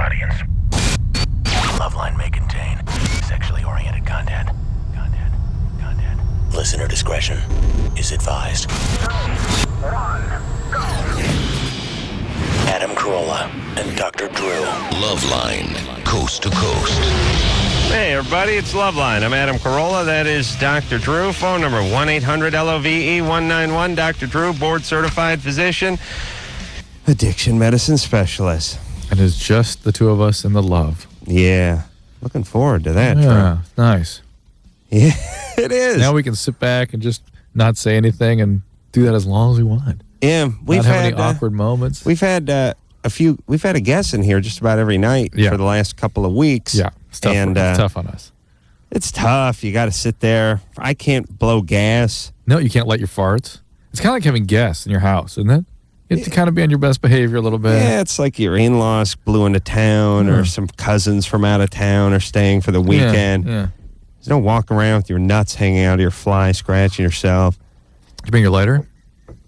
audience. LoveLine may contain sexually oriented content. Listener discretion is advised. 3, 1, go! Adam Carolla and Dr. Drew. LoveLine, coast to coast. Hey, everybody, it's LoveLine. I'm Adam Carolla. That is Dr. Drew. Phone number 1-800-LOVE-191. Dr. Drew, board-certified physician, addiction medicine specialist. And it's just the two of us in the love. Yeah. Looking forward to that, Yeah, nice. Yeah, it is. Now we can sit back and just not say anything and do that as long as we want. Yeah, Not have any awkward moments. We've had a guest in here just about every night for the last couple of weeks. Yeah, it's tough, it's tough on us. It's tough. You got to sit there. I can't blow gas. No, you can't let your farts. It's kind of like having guests in your house, isn't it? You have to kind of be on your best behavior a little bit. Yeah, it's like your in-laws blew into town or some cousins from out of town are staying for the weekend. Yeah. There's no walking around with your nuts hanging out of your fly, scratching yourself. Did you bring your lighter?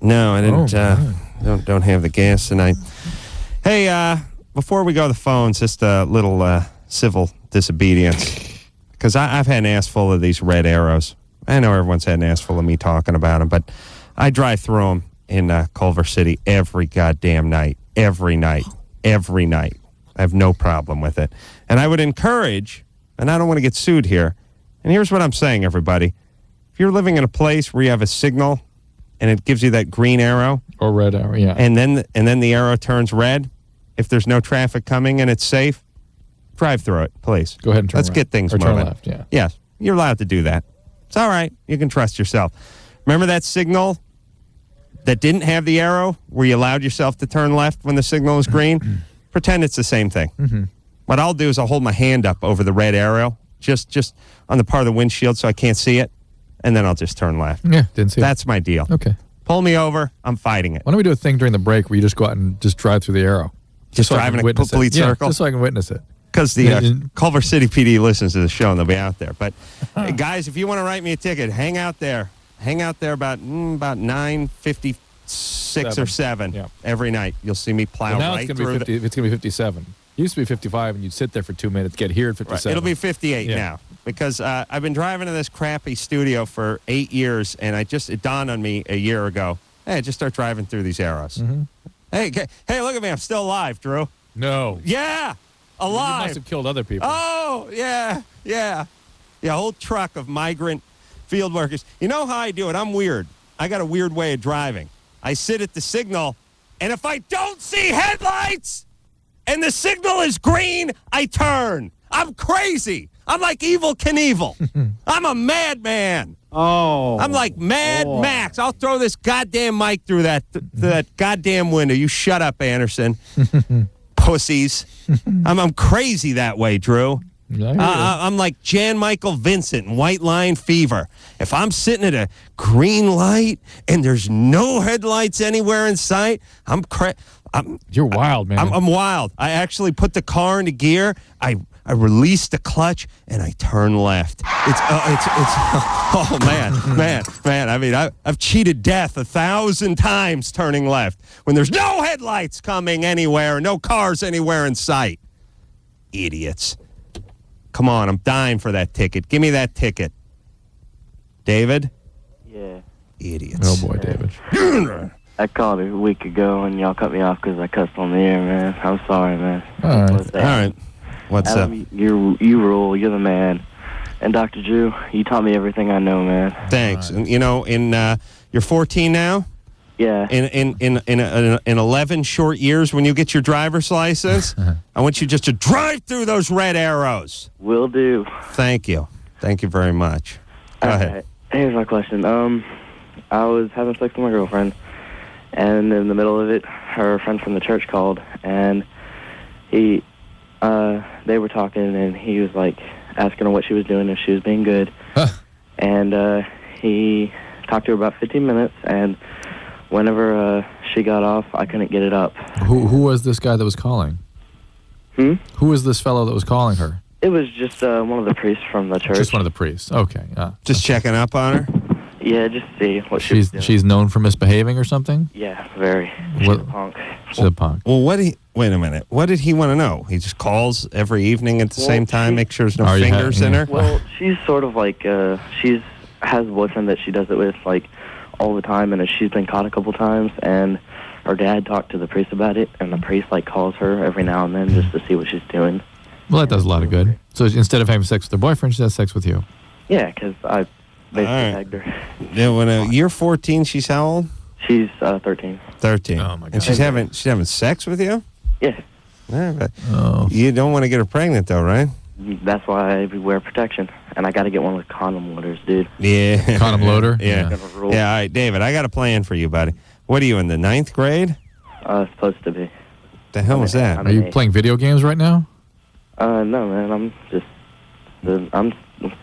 No, I didn't. Don't have the gas tonight. Hey, before we go to the phones, just a little civil disobedience. Because I've had an ass full of these red arrows. I know everyone's had an ass full of me talking about them, but I drive through them in Culver City every goddamn night. Every night. Every night. I have no problem with it. And I would encourage, and I don't want to get sued here, and here's what I'm saying, everybody. If you're living in a place where you have a signal and it gives you that green arrow. Or red arrow, yeah. And then the arrow turns red, if there's no traffic coming and it's safe, drive through it, please. Go ahead and turn Let's right. get things or moving. Turn left, yeah. Yes, you're allowed to do that. It's all right. You can trust yourself. Remember that signal that didn't have the arrow where you allowed yourself to turn left when the signal was green? Pretend it's the same thing. Mm-hmm. What I'll do is I'll hold my hand up over the red arrow, just on the part of the windshield so I can't see it, and then I'll just turn left. Yeah, didn't see it. That's my deal. Okay. Pull me over, I'm fighting it. Why don't we do a thing during the break where you just go out and just drive through the arrow? Just so drive in a complete circle? Yeah, just so I can witness it. Because the Culver City PD listens to the show and they'll be out there. But guys, if you want to write me a ticket, hang out there. Hang out there about 9:56 or 7 every night. You'll see me plow now right it's through. it's going to be 57. It used to be 55, and you'd sit there for 2 minutes, get here at 57. Right. It'll be 58 now. Because I've been driving to this crappy studio for 8 years, and it dawned on me a year ago, hey, just start driving through these arrows. Mm-hmm. Hey, look at me. I'm still alive, Drew. No. Yeah, alive. You must have killed other people. Oh, yeah. A whole truck of migrant field workers. You know how I do it? I'm weird. I got a weird way of driving. I sit at the signal, and if I don't see headlights and the signal is green, I turn. I'm crazy. I'm like Evel Knievel. I'm a madman. Oh. I'm like Mad Max. I'll throw this goddamn mic through that goddamn window. You shut up, Anderson. Pussies. I'm crazy that way, Drew. I'm like Jan Michael Vincent in White Line Fever. If I'm sitting at a green light and there's no headlights anywhere in sight, You're wild, man. I'm wild. I actually put the car into gear. I release the clutch and I turn left. It's oh man. I mean, I've cheated death 1,000 times turning left when there's no headlights coming anywhere, no cars anywhere in sight. Idiots. Come on, I'm dying for that ticket. Give me that ticket. David? Yeah. Idiots. Oh boy, David. I called a week ago and y'all cut me off because I cussed on the air, man. I'm sorry, man. All right. What's up? You rule. You're the man. And Dr. Drew, you taught me everything I know, man. Thanks. And you're 14 now? Yeah. In 11 short years, when you get your driver's license, I want you just to drive through those red arrows. Will do. Thank you. Thank you very much. Go ahead. Here's my question. I was having sex with my girlfriend, and in the middle of it, her friend from the church called, and they were talking, and he was like asking her what she was doing, if she was being good, and he talked to her about 15 minutes, and whenever she got off, I couldn't get it up. Who was this guy that was calling? Who was this fellow that was calling her? It was just one of the priests from the church. Just one of the priests. Okay. Just checking up on her? Yeah, just see what she's doing. She's known for misbehaving or something? Yeah, very. She's a punk. She's a punk. Well, Wait a minute. What did he want to know? He just calls every evening at the same time, make sure there's no Oh, yeah, fingers in yeah. her? Well, she's sort of like, has a boyfriend that she does it with, like, all the time, and she's been caught a couple times, and her dad talked to the priest about it, and the priest, like, calls her every now and then just to see what she's doing. Well, that does a lot of good. So instead of having sex with her boyfriend, she has sex with you. Yeah, because I basically All right. tagged her. Yeah, when you're 14, she's how old? She's 13. 13. Oh, my God. And she's having sex with you? Yeah, Yeah, but Oh. you don't want to get her pregnant, though, right? that's why I wear protection, and I got to get one with condom loaders, dude. Yeah. Condom loader? Yeah. Kind of a rule. Yeah, all right, David, I got a plan for you, buddy. What are you, in the 9th grade? Supposed to be. The hell was that? Are you playing video games right now? No, man, I'm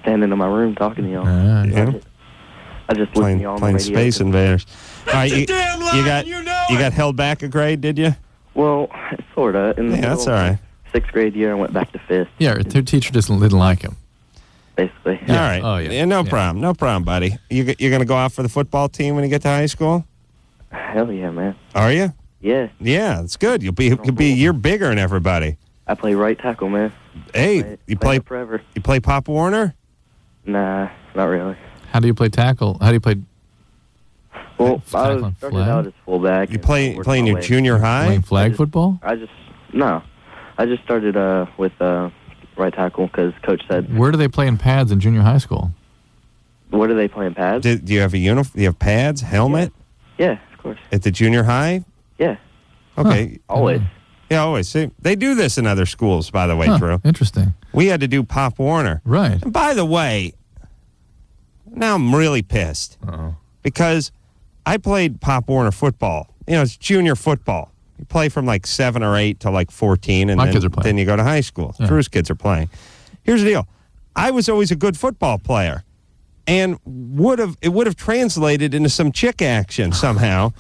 standing in my room talking to y'all. Yeah. I just listened to y'all on the Playing radio. Space Invaders. All right, you got held back a grade, did you? Well, sort of. In the Yeah, that's middle all of right. 6th grade year, I went back to 5th, Yeah, her teacher just didn't like him. basically. All right. Oh, yeah. No Yeah. problem. No problem, buddy. You're going to go out for the football team when you get to high school? Hell yeah, man. Are you? Yeah, Yeah, it's good. You'll be a year bigger than everybody. I play right tackle, man. Hey, you play forever. Pop Warner? Nah, not really. How do you play tackle? How do you play Well, I tackling started flag? out as fullback. You and play worked in my your way. junior high? playing flag football? I just started with right tackle because coach said, Where do they play in pads in junior high school? "What are they playing pads?" Do you have a uniform? Do you have pads, helmet Yeah, of course. at the junior high? Yeah, Okay. always. Yeah, always. See, they do this in other schools, by the way, Huh, Drew. interesting. We had to do Pop Warner. Right. And by the way, now I'm really pissed Uh-oh. because I played Pop Warner football. You know, it's junior football. You play from like 7 or 8 to like 14, and My kids are playing. then you go to high school. Yeah. Drew's kids are playing. Here's the deal. I was always a good football player, and it would have translated into some chick action somehow.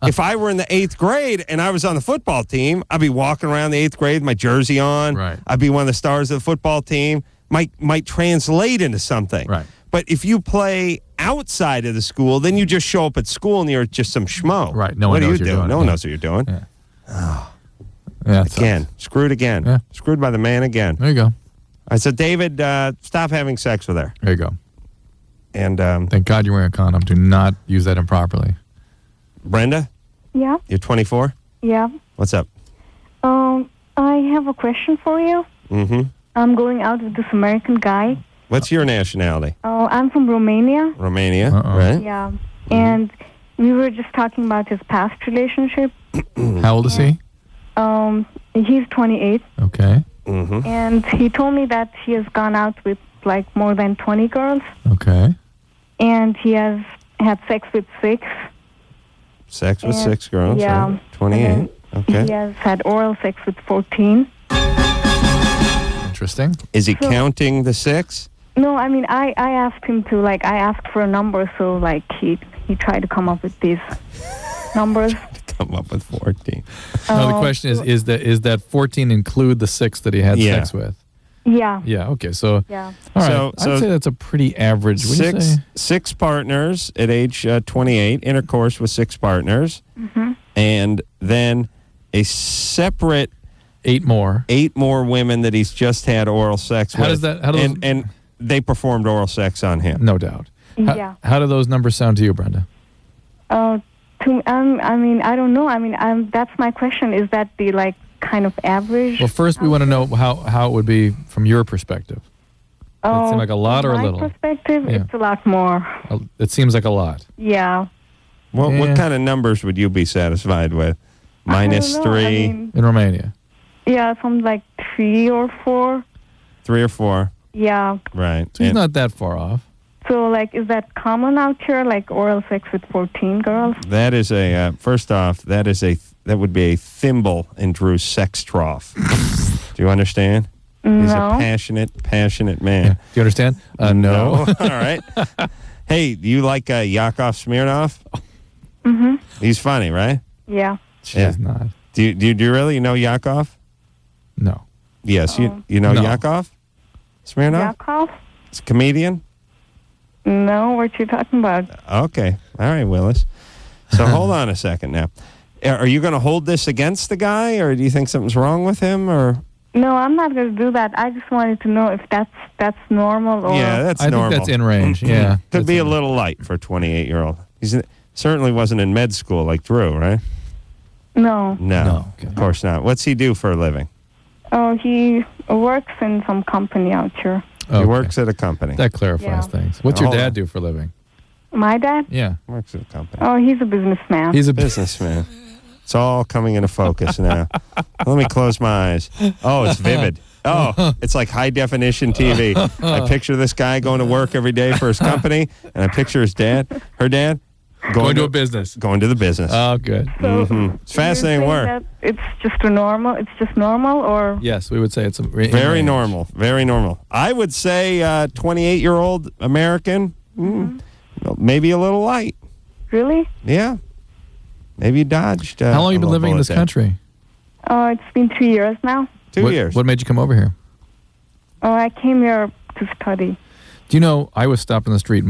If I were in the 8th grade and I was on the football team, I'd be walking around the 8th grade with my jersey on. Right. I'd be one of the stars of the football team. Might translate into something. Right. But if you play outside of the school, then you just show up at school and you're just some schmo. Right. No one what knows do you're you do? doing No it. one Yeah. knows what you're doing. Yeah. Yeah, that Again. sucks. Screwed again. Yeah. Screwed by the man again. There you go. I said, David, stop having sex with her. There you go. And Thank God you're wearing a condom. Do not use that improperly. Brenda, Yeah, you're 24? yeah. What's up? I have a question for you. Mm-hmm. I'm going out with this American guy. What's your nationality? Oh, I'm from Romania. Romania, Uh-oh. right? Yeah. And we were just talking about his past relationship. How old is he? He's 28, Okay. Mm-hmm. and he told me that he has gone out with like more than 20 girls, Okay. and he has had sex with 6. Sex with And- 6 girls. yeah. Right? 28. Okay. He has had oral sex with 14. Interesting. Is he counting the 6? No, I mean, I asked him to, like, I asked for a number, so, like, he tried to come up with these numbers. Come up with 14. No, the question is that 14 include the 6 that he had Yeah. sex with? Yeah, Yeah. Okay. So. yeah. All right. So- I'd say that's a pretty average. What do you say? Six partners at age 28, intercourse with 6 partners, and then a separate 8 more. 8 more women that he's just had oral sex How with. does that- how does- and they performed oral sex on him. No doubt. Yeah. How do those numbers sound to you, Brenda? I mean, I don't know. I mean, that's my question. Is that the, like, kind of average? Well, first we want to know how it would be from your perspective. Does it seem like a lot or a from little? my perspective, Yeah. it's a lot more. It seems like a lot. Yeah. What Yeah. kind of numbers would you be satisfied with? Minus I don't know. 3, I mean, In Romania. yeah, some like 3 or 4. 3 or 4, Yeah. right? So he's And not that far off. So, like, is that common out here, like oral sex with 14 girls? that is a first off, that would be a thimble in Drew's sex trough. Do you understand? He's a No. passionate man. Do you understand? No. All right. Hey, do you like Yakov Smirnoff? Mm-hmm. He's funny, right? Yeah. She Yeah. is not. Do you really know Yakov? No. Yes, you know No. Yakov Smirnoff? Yakov? It's a comedian? No, what you talking about? Okay. All right, Willis. So hold on a second now. Are you going to hold this against the guy, or do you think something's wrong with him, or? No, I'm not going to do that. I just wanted to know if that's normal or... Yeah, that's I normal. think that's in range, yeah. Could be a little light for a 28-year-old. He certainly wasn't in med school like Drew, right? No. No, Okay. of course not. What's he do for a living? Oh, he works in some company out here. He works at a company. That clarifies Yeah. things. What's your Hold dad on. do for a living? My dad? Yeah. Works at a company. Oh, he's a businessman. He's a Businessman. It's all coming into focus now. Let me close my eyes. Oh, it's vivid. Oh, it's like high definition TV. I picture this guy going to work every day for his company, and I picture his dad, her dad, going to a business. Going to the business. Oh, good. It's fascinating Do you work. think that it's just normal, or... Yes, we would say it's a Very normal. Very normal. I would say 28-year-old American, maybe a little light. Really? Yeah. Maybe you dodged. How long have you a been little living in bullet this there. country? Oh, it's been 2 years now. 2 years. What made you come over here? Oh, I came here to study. Do you know, I was stopped in the street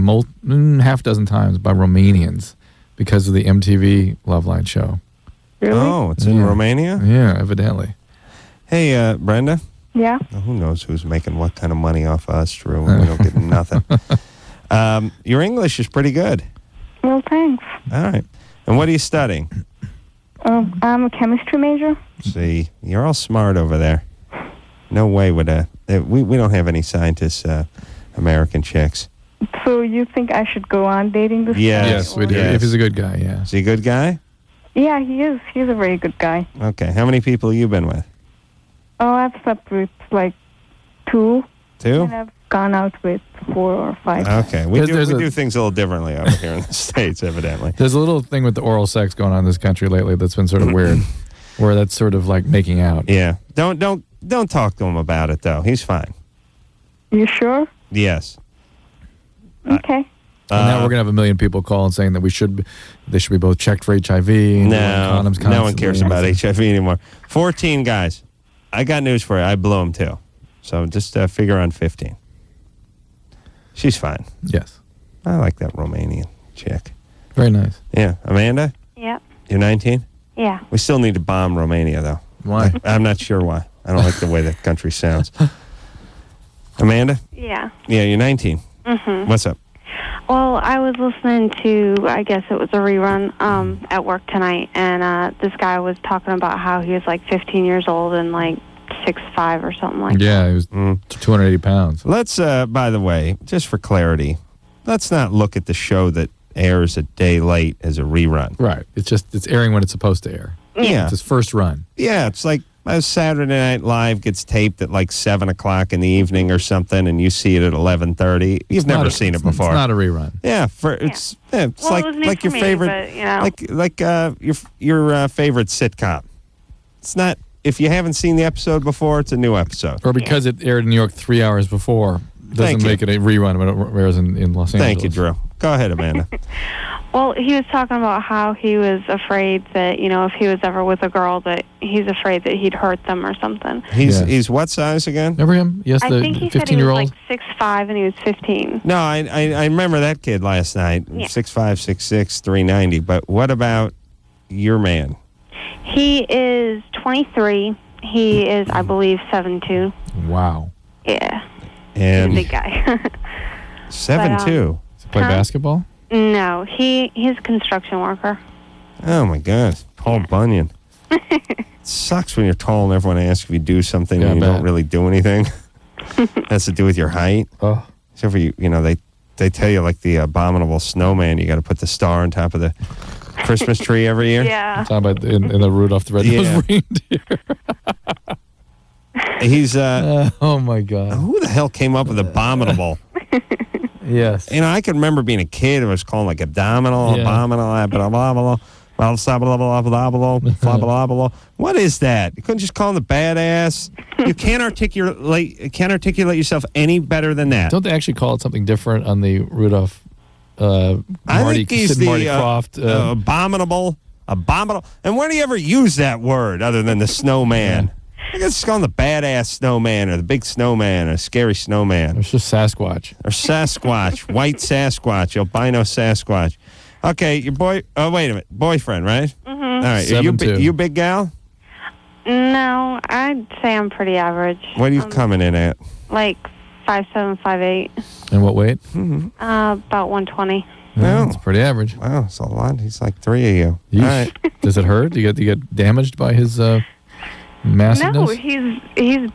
half dozen times by Romanians because of the MTV LoveLine show. Really? Oh, it's in Yeah. Romania? Yeah, evidently. Hey, Brenda. Yeah? Who knows who's making what kind of money off us, Drew? We don't get nothing. Your English is pretty good. Well, thanks. All right. And what are you studying? I'm a chemistry major. See, you're all smart over there. No way would we don't have any scientists, American chicks. So you think I should go on dating this Yes. guy? Yes, we do. Yes. If he's a good guy, yeah. Is he a good guy? Yeah, he is. He's a very good guy. Okay. How many people have you been with? Oh, I've slept with like 2, 2? and I've gone out with 4 or 5. Okay. We There's do a- things a little differently over here in the States, evidently. There's a little thing with the oral sex going on in this country lately that's been sort of weird, where that's sort of like making out. Yeah. Don't talk to him about it, though. He's fine. You sure? Yes. Okay. And now we're gonna have a million people calling saying that they should be both checked for HIV. And No, wearing condoms no one cares constantly. about HIV anymore. 14 guys. I got news for you. I blew them too. So just figure on 15. She's fine. Yes, I like that Romanian chick. very nice. Yeah. Amanda, Yep. you're 19? Yeah. We still need to bomb Romania, though. Why? I'm not sure why. I don't like the way the country sounds. Amanda? Yeah. Yeah, you're 19. Mhm. What's up? Well, I was listening to, I guess it was a rerun at work tonight, and this guy was talking about how he was like 15 years old and like 6'5" or something like that. Yeah, he was 280 pounds. Let's, by the way, just for clarity, let's not look at the show that airs a day late as a rerun. Right. It's airing when it's supposed to air. Yeah. It's his first run. Yeah, it's like Saturday Night Live gets taped at like 7 o'clock in the evening or something, and you see it at 11:30. You've never seen it before. It's not a rerun. Yeah, it's it's Well, it was new like for your me, favorite, but, you know. like your favorite sitcom. It's not. If you haven't seen the episode before, it's a new episode. Or because it aired in New York 3 hours before, Thank doesn't you. make it a rerun when it airs in Los Angeles. Thank you, Drew. Go ahead, Amanda. Well, he was talking about how he was afraid that, you know, if he was ever with a girl, that he's afraid that he'd hurt them or something. He's what size again? Remember him? Yes, I the think he said he 15-year-old. was like 6'5", and he was 15. No, I remember that kid last night. Yeah. 6'5", 6'6", 390. But what about your man? He is 23. He is, I believe, 7'2". Wow. Yeah. He's a And big guy. 7'2". Does he play Huh? basketball? No, he's a construction worker. Oh my God, Paul Bunyan. It sucks when you're tall and everyone asks if you do something Yeah, and you I don't bet. really do anything. Has to do with your height. Oh. Except for you know, they tell you like the abominable snowman, you got to put the star on top of the Christmas tree every year. Yeah. Talking about in the Rudolph the Red-Nosed Yeah. Reindeer. He's Oh my God. who the hell came up with abominable? Yes. You know, I can remember being a kid. It was called like abdominal, Yeah. abominal, blah blah blah. What is that? You couldn't just call him the badass. You can't articulate yourself any better than that. Don't they actually call it something different on the Rudolph? I Marty, think he's Sid the Marty Croft. abominable. And where do you ever use that word other than the snowman? I guess it's called the badass snowman or the big snowman or scary snowman It's just Sasquatch. or Sasquatch, white Sasquatch, albino Sasquatch. Okay, your boy. Oh, wait a minute, boyfriend, right? Mhm. All right. Are you 7'2". you a big gal? No, I'd say I'm pretty average. What are you coming in at? Like 5'7", 5'8". And what weight? About 120. Yeah, it's pretty average. Wow, it's a lot. He's like 3 of you. Yeesh. All right. Does it hurt? Do you get damaged by his massiveness? No, he's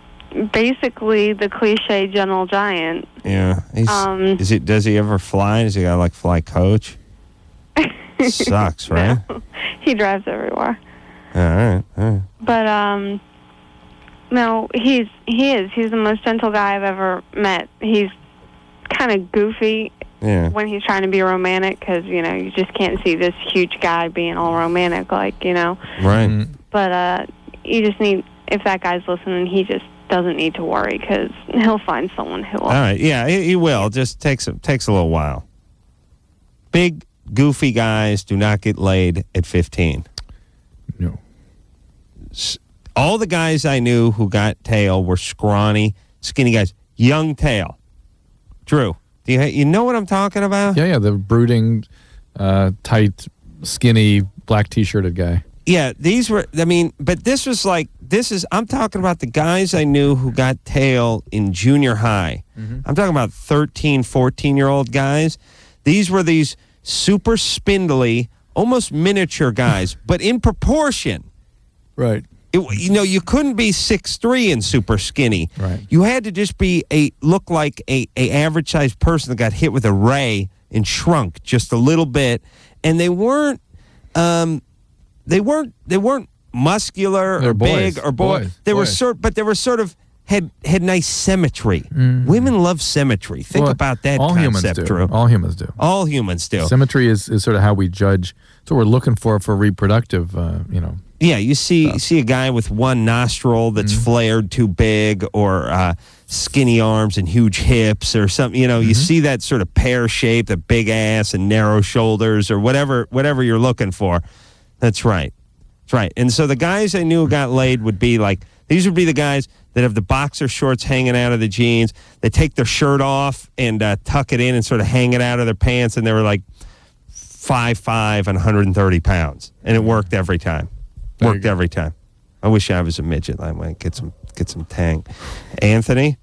basically the cliche gentle giant. Yeah. Does he ever fly? Does he got like fly coach? Sucks, right? No, he drives everywhere. All right. But no, he's the most gentle guy I've ever met. He's kind of goofy when he's trying to be romantic, because you just can't see this huge guy being all romantic, like Right. Mm. But you just need, if that guy's listening, he just doesn't need to worry, because he'll find someone who will. All right. Yeah, he will. Just takes a little while. Big goofy guys do not get laid at 15. No. All the guys I knew who got tail were scrawny, skinny guys. Young tail. Drew, do you know what I'm talking about? Yeah, the brooding, tight, skinny, black T-shirted guy. Yeah, these were, but I'm talking about the guys I knew who got tail in junior high. Mm-hmm. I'm talking about 13, 14-year-old guys. These were these super spindly, almost miniature guys, but in proportion. Right. You couldn't be 6'3" and super skinny. Right. You had to just look like a average sized person that got hit with a ray and shrunk just a little bit. And they weren't muscular or big or boys. They were sort of had nice symmetry. Mm. Women love symmetry. Think about that concept, Drew. All humans do. All humans do. Symmetry is sort of how we judge. It's what we're looking for reproductive, Yeah, you see a guy with one nostril that's flared too big, or skinny arms and huge hips, or something. You see that sort of pear shape, the big ass and narrow shoulders, or whatever you're looking for. That's right. That's right. And so the guys I knew who got laid would be like, these would be the guys that have the boxer shorts hanging out of the jeans. They take their shirt off and tuck it in and sort of hang it out of their pants, and they were like 5'5" and 130 pounds, and it worked every time. Every time. I wish I was a midget. I might get some tang. Anthony?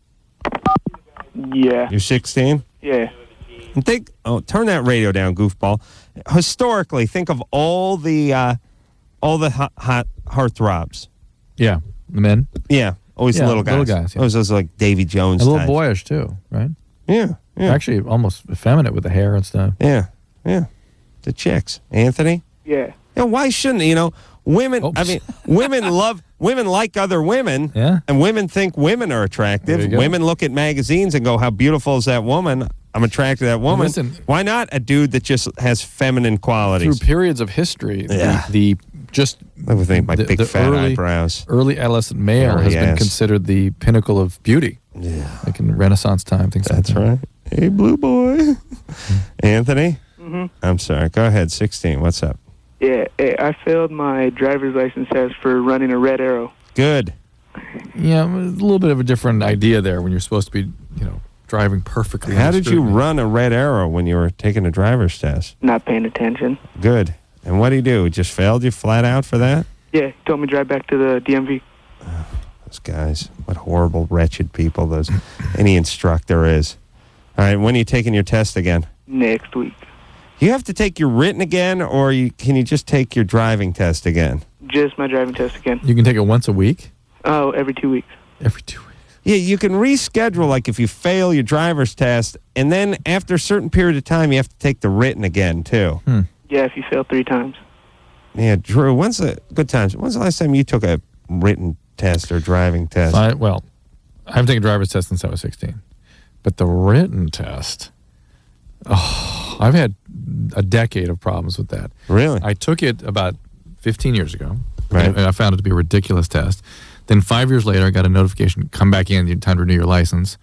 Yeah. You're 16? Yeah. And turn that radio down, goofball. Historically, think of all the hot heartthrobs. Yeah, the men. Yeah, always the little guys. Little guys. Yeah. Always those like Davy Jones. A little types. boyish too, right? Yeah. Actually, almost effeminate with the hair and stuff. Yeah. The chicks. Anthony? Yeah. Why shouldn't women? Oops. I mean, women like other women. Yeah. And women think women are attractive. Women look at magazines and go, "How beautiful is that woman? I'm attracted to that woman." Listen, why not a dude that just has feminine qualities? Through periods of history, the big fat eyebrows. Early adolescent male has been considered the pinnacle of beauty. Yeah. Like in Renaissance time, things like that. That's right. Hey, blue boy. Anthony? Mm-hmm. I'm sorry. Go ahead. 16. What's up? Yeah, I failed my driver's license test for running a red arrow. Good. Yeah, a little bit of a different idea there when you're supposed to be, driving perfectly. How did you run a red arrow when you were taking a driver's test? Not paying attention. Good. And what did he do? He just failed you flat out for that? Yeah, he told me to drive back to the DMV. Oh, those guys. What horrible, wretched people any instructor is. All right, when are you taking your test again? Next week. You have to take your written again, or can you just take your driving test again? Just my driving test again. You can take it once a week? Oh, every 2 weeks. Every 2 weeks. Yeah, you can reschedule, like if you fail your driver's test, and then after a certain period of time, you have to take the written again, too. Yeah, if you fail 3 times. Yeah, Drew, when's the last time you took a written test or driving test? I haven't taken a driver's test since I was 16. But the written test, I've had a decade of problems with that. Really? I took it about 15 years ago. Right. And I found it to be a ridiculous test. Then 5 years later, I got a notification, come back in, time to renew your license.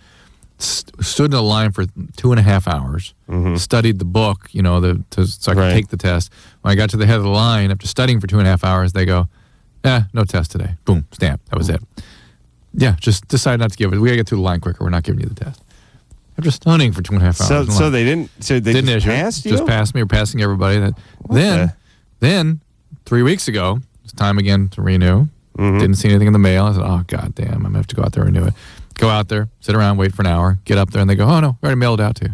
Stood in a line for 2.5 hours, studied the book, so I could take the test. When I got to the head of the line, after studying for 2.5 hours, they go, no test today. Boom, stamp. That was it. Yeah, just decided not to give it. We got to get through the line quicker. We're not giving you the test. After studying for 2.5 hours. So they didn't. So they didn't just issue passed you? Just passed me or passing everybody. Then 3 weeks ago, it's time again to renew. Didn't see anything in the mail. I said, oh, God damn, I'm going to have to go out there and renew it. Go out there, sit around, wait for an hour, get up there, and they go, oh, no, we already mailed it out to you.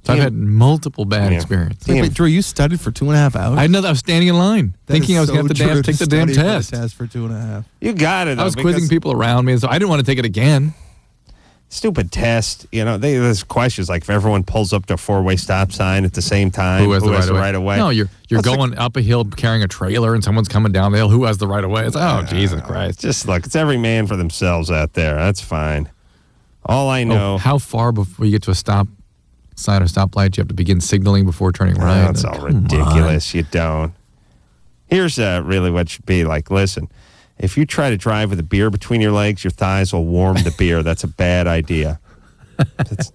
So I've had multiple bad experiences. Wait, Drew, you studied for 2.5 hours? I know that I was standing in line, thinking I was going to have to take the damn test. Test for 2.5. You got it. I was quizzing people around me, so I didn't want to take it again. Stupid test. You know, there's questions like if everyone pulls up to a four-way stop sign at the same time, who has the right of way? No, you're going up a hill carrying a trailer and someone's coming down the hill. Who has the right of way? It's like, oh, Jesus Christ. Just look, it's every man for themselves out there. That's fine. All I know. How far before you get to a stop sign or stoplight, you have to begin signaling before turning right? That's all ridiculous. You don't. Here's really what should be like. Listen, if you try to drive with a beer between your legs, your thighs will warm the beer. That's a bad idea. That's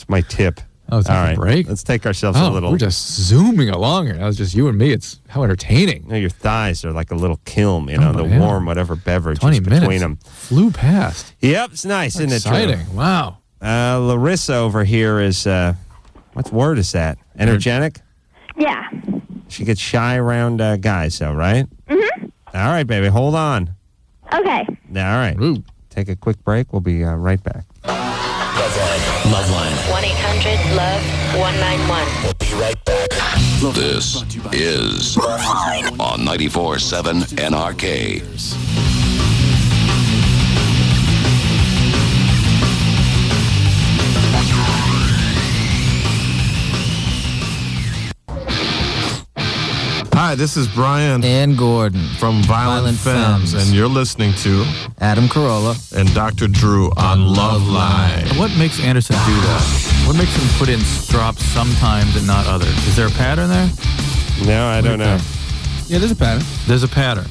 my tip. Oh, it's a break? Let's take ourselves a little. We're just zooming along here. That was just you and me. It's how entertaining. Your thighs are like a little kiln, to warm whatever beverage 20 is between minutes them. Flew past. Yep, it's nice, isn't it? Exciting. Wow. Larissa over here is, what word is that? Energetic? Yeah. She gets shy around guys, though, right? Mm-hmm. All right, baby, hold on. Okay. All right. Ooh. Take a quick break. We'll be right back. LoveLine. 1-800-LOVE-191. We'll be right back. This is on 94.7 NRK. Hi, this is Brian and Gordon from Violent Femmes, and you're listening to Adam Carolla and Dr. Drew on LoveLine. What makes Anderson do that? What makes him put in drops sometimes and not others? Is there a pattern there? No, I don't know. Yeah, there's a pattern. There's a pattern.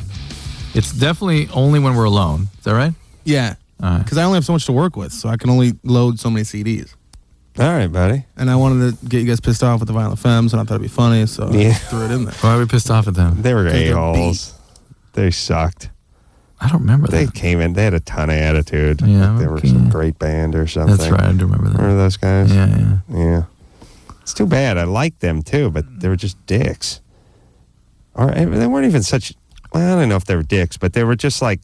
It's definitely only when we're alone. Is that right? Yeah. All right. Because I only have so much to work with, so I can only load so many CDs. All right, buddy. And I wanted to get you guys pissed off with the Violent Femmes, and I thought it'd be funny, so I threw it in there. Why are we pissed off at them? They were a-holes. They sucked. I don't remember They that. came in. They had a ton of attitude. Yeah, Like they were some great band or something. That's right. I do remember that. Remember those guys? Yeah. It's too bad. I liked them, too, but they were just dicks. Or they weren't even such... Well, I don't know if they were dicks, but they were just like...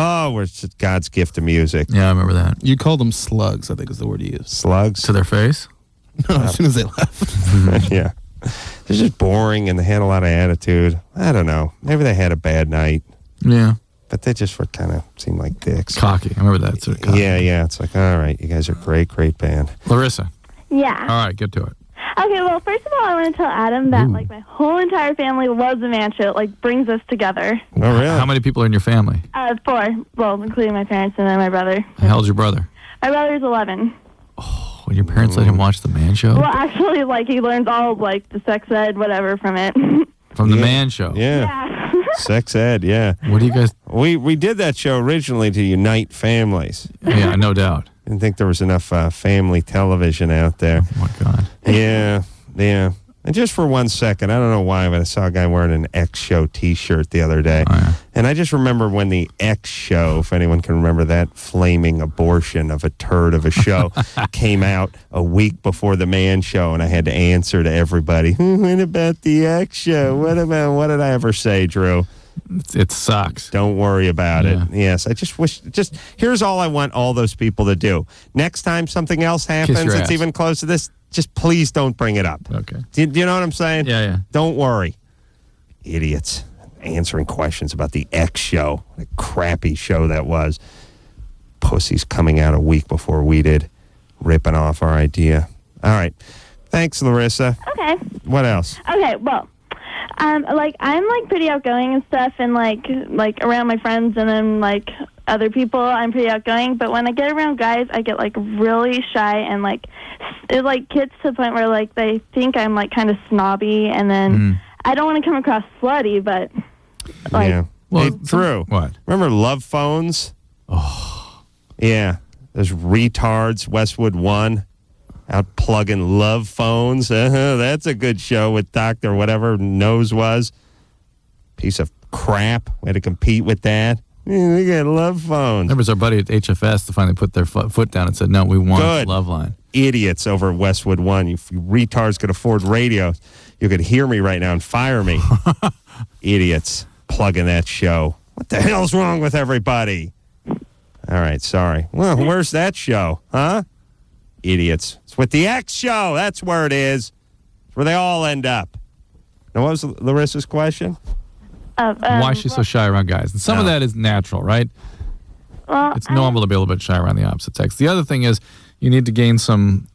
Oh, we're just God's gift to music. Yeah, I remember that. You called them slugs, I think is the word you used. Slugs? To their face? No, as soon as they left. Yeah. They're just boring, and they had a lot of attitude. I don't know. Maybe they had a bad night. Yeah. But they just were kind of seemed like dicks. Cocky. I remember that. Sort of cocky. Yeah. It's like, all right, you guys are a great band. Larissa. Yeah. All right, get to it. Okay, well, first of all, I want to tell Adam that, like, my whole entire family loves the Man Show. It, like, brings us together. Oh, really? How many people are in your family? 4. Well, including my parents and then my brother. How old's your brother? My brother's 11. Oh, when your parents let him watch The Man Show? Well, actually, like, he learns all, like, the sex ed, whatever from it. From The Man Show? Yeah. Sex ed, yeah. What do you guys... We did that show originally to unite families. Yeah, no doubt. Didn't think there was enough family television out there. Oh, my God. Yeah. And just for 1 second, I don't know why, but I saw a guy wearing an X Show T-shirt the other day. Oh, yeah. And I just remember when the X Show, if anyone can remember that flaming abortion of a turd of a show, came out a week before the Man Show, and I had to answer to everybody, what about the X Show? What did I ever say, Drew? It sucks. Don't worry about it. Yes, I just wish, here's all I want all those people to do. Next time something else happens that's even close to this, just please don't bring it up. Okay. Do you know what I'm saying? Yeah. Don't worry. Idiots. Answering questions about the X Show. The crappy show that was. Pussies coming out a week before we did. Ripping off our idea. All right. Thanks, Larissa. Okay. What else? Okay, well, I'm like pretty outgoing and stuff, and like around my friends and then like other people, I'm pretty outgoing. But when I get around guys, I get like really shy, and like it like gets to the point where like they think I'm like kind of snobby, and then I don't want to come across slutty, but like yeah. Well, hey, Drew. What? Remember LovePhones? Oh, yeah. Those retards, Westwood 1. Out plugging LovePhones. That's a good show with Dr. whatever Nose was. Piece of crap. We had to compete with that. We got LovePhones. There was our buddy at HFS to finally put their foot down and said, no, we want LoveLine. Idiots over at Westwood 1. You retards could afford radios. you could hear me right now and fire me. Idiots plugging that show. What the hell's wrong with everybody? All right, sorry. Well, where's that show? Huh? Idiots. It's with the X show. That's where it is. It's where they all end up. Now, what was Larissa's question? Why is she so shy around guys? And some of that is natural, right? Well, it's normal to be a little bit shy around the opposite sex. The other thing is you need to gain some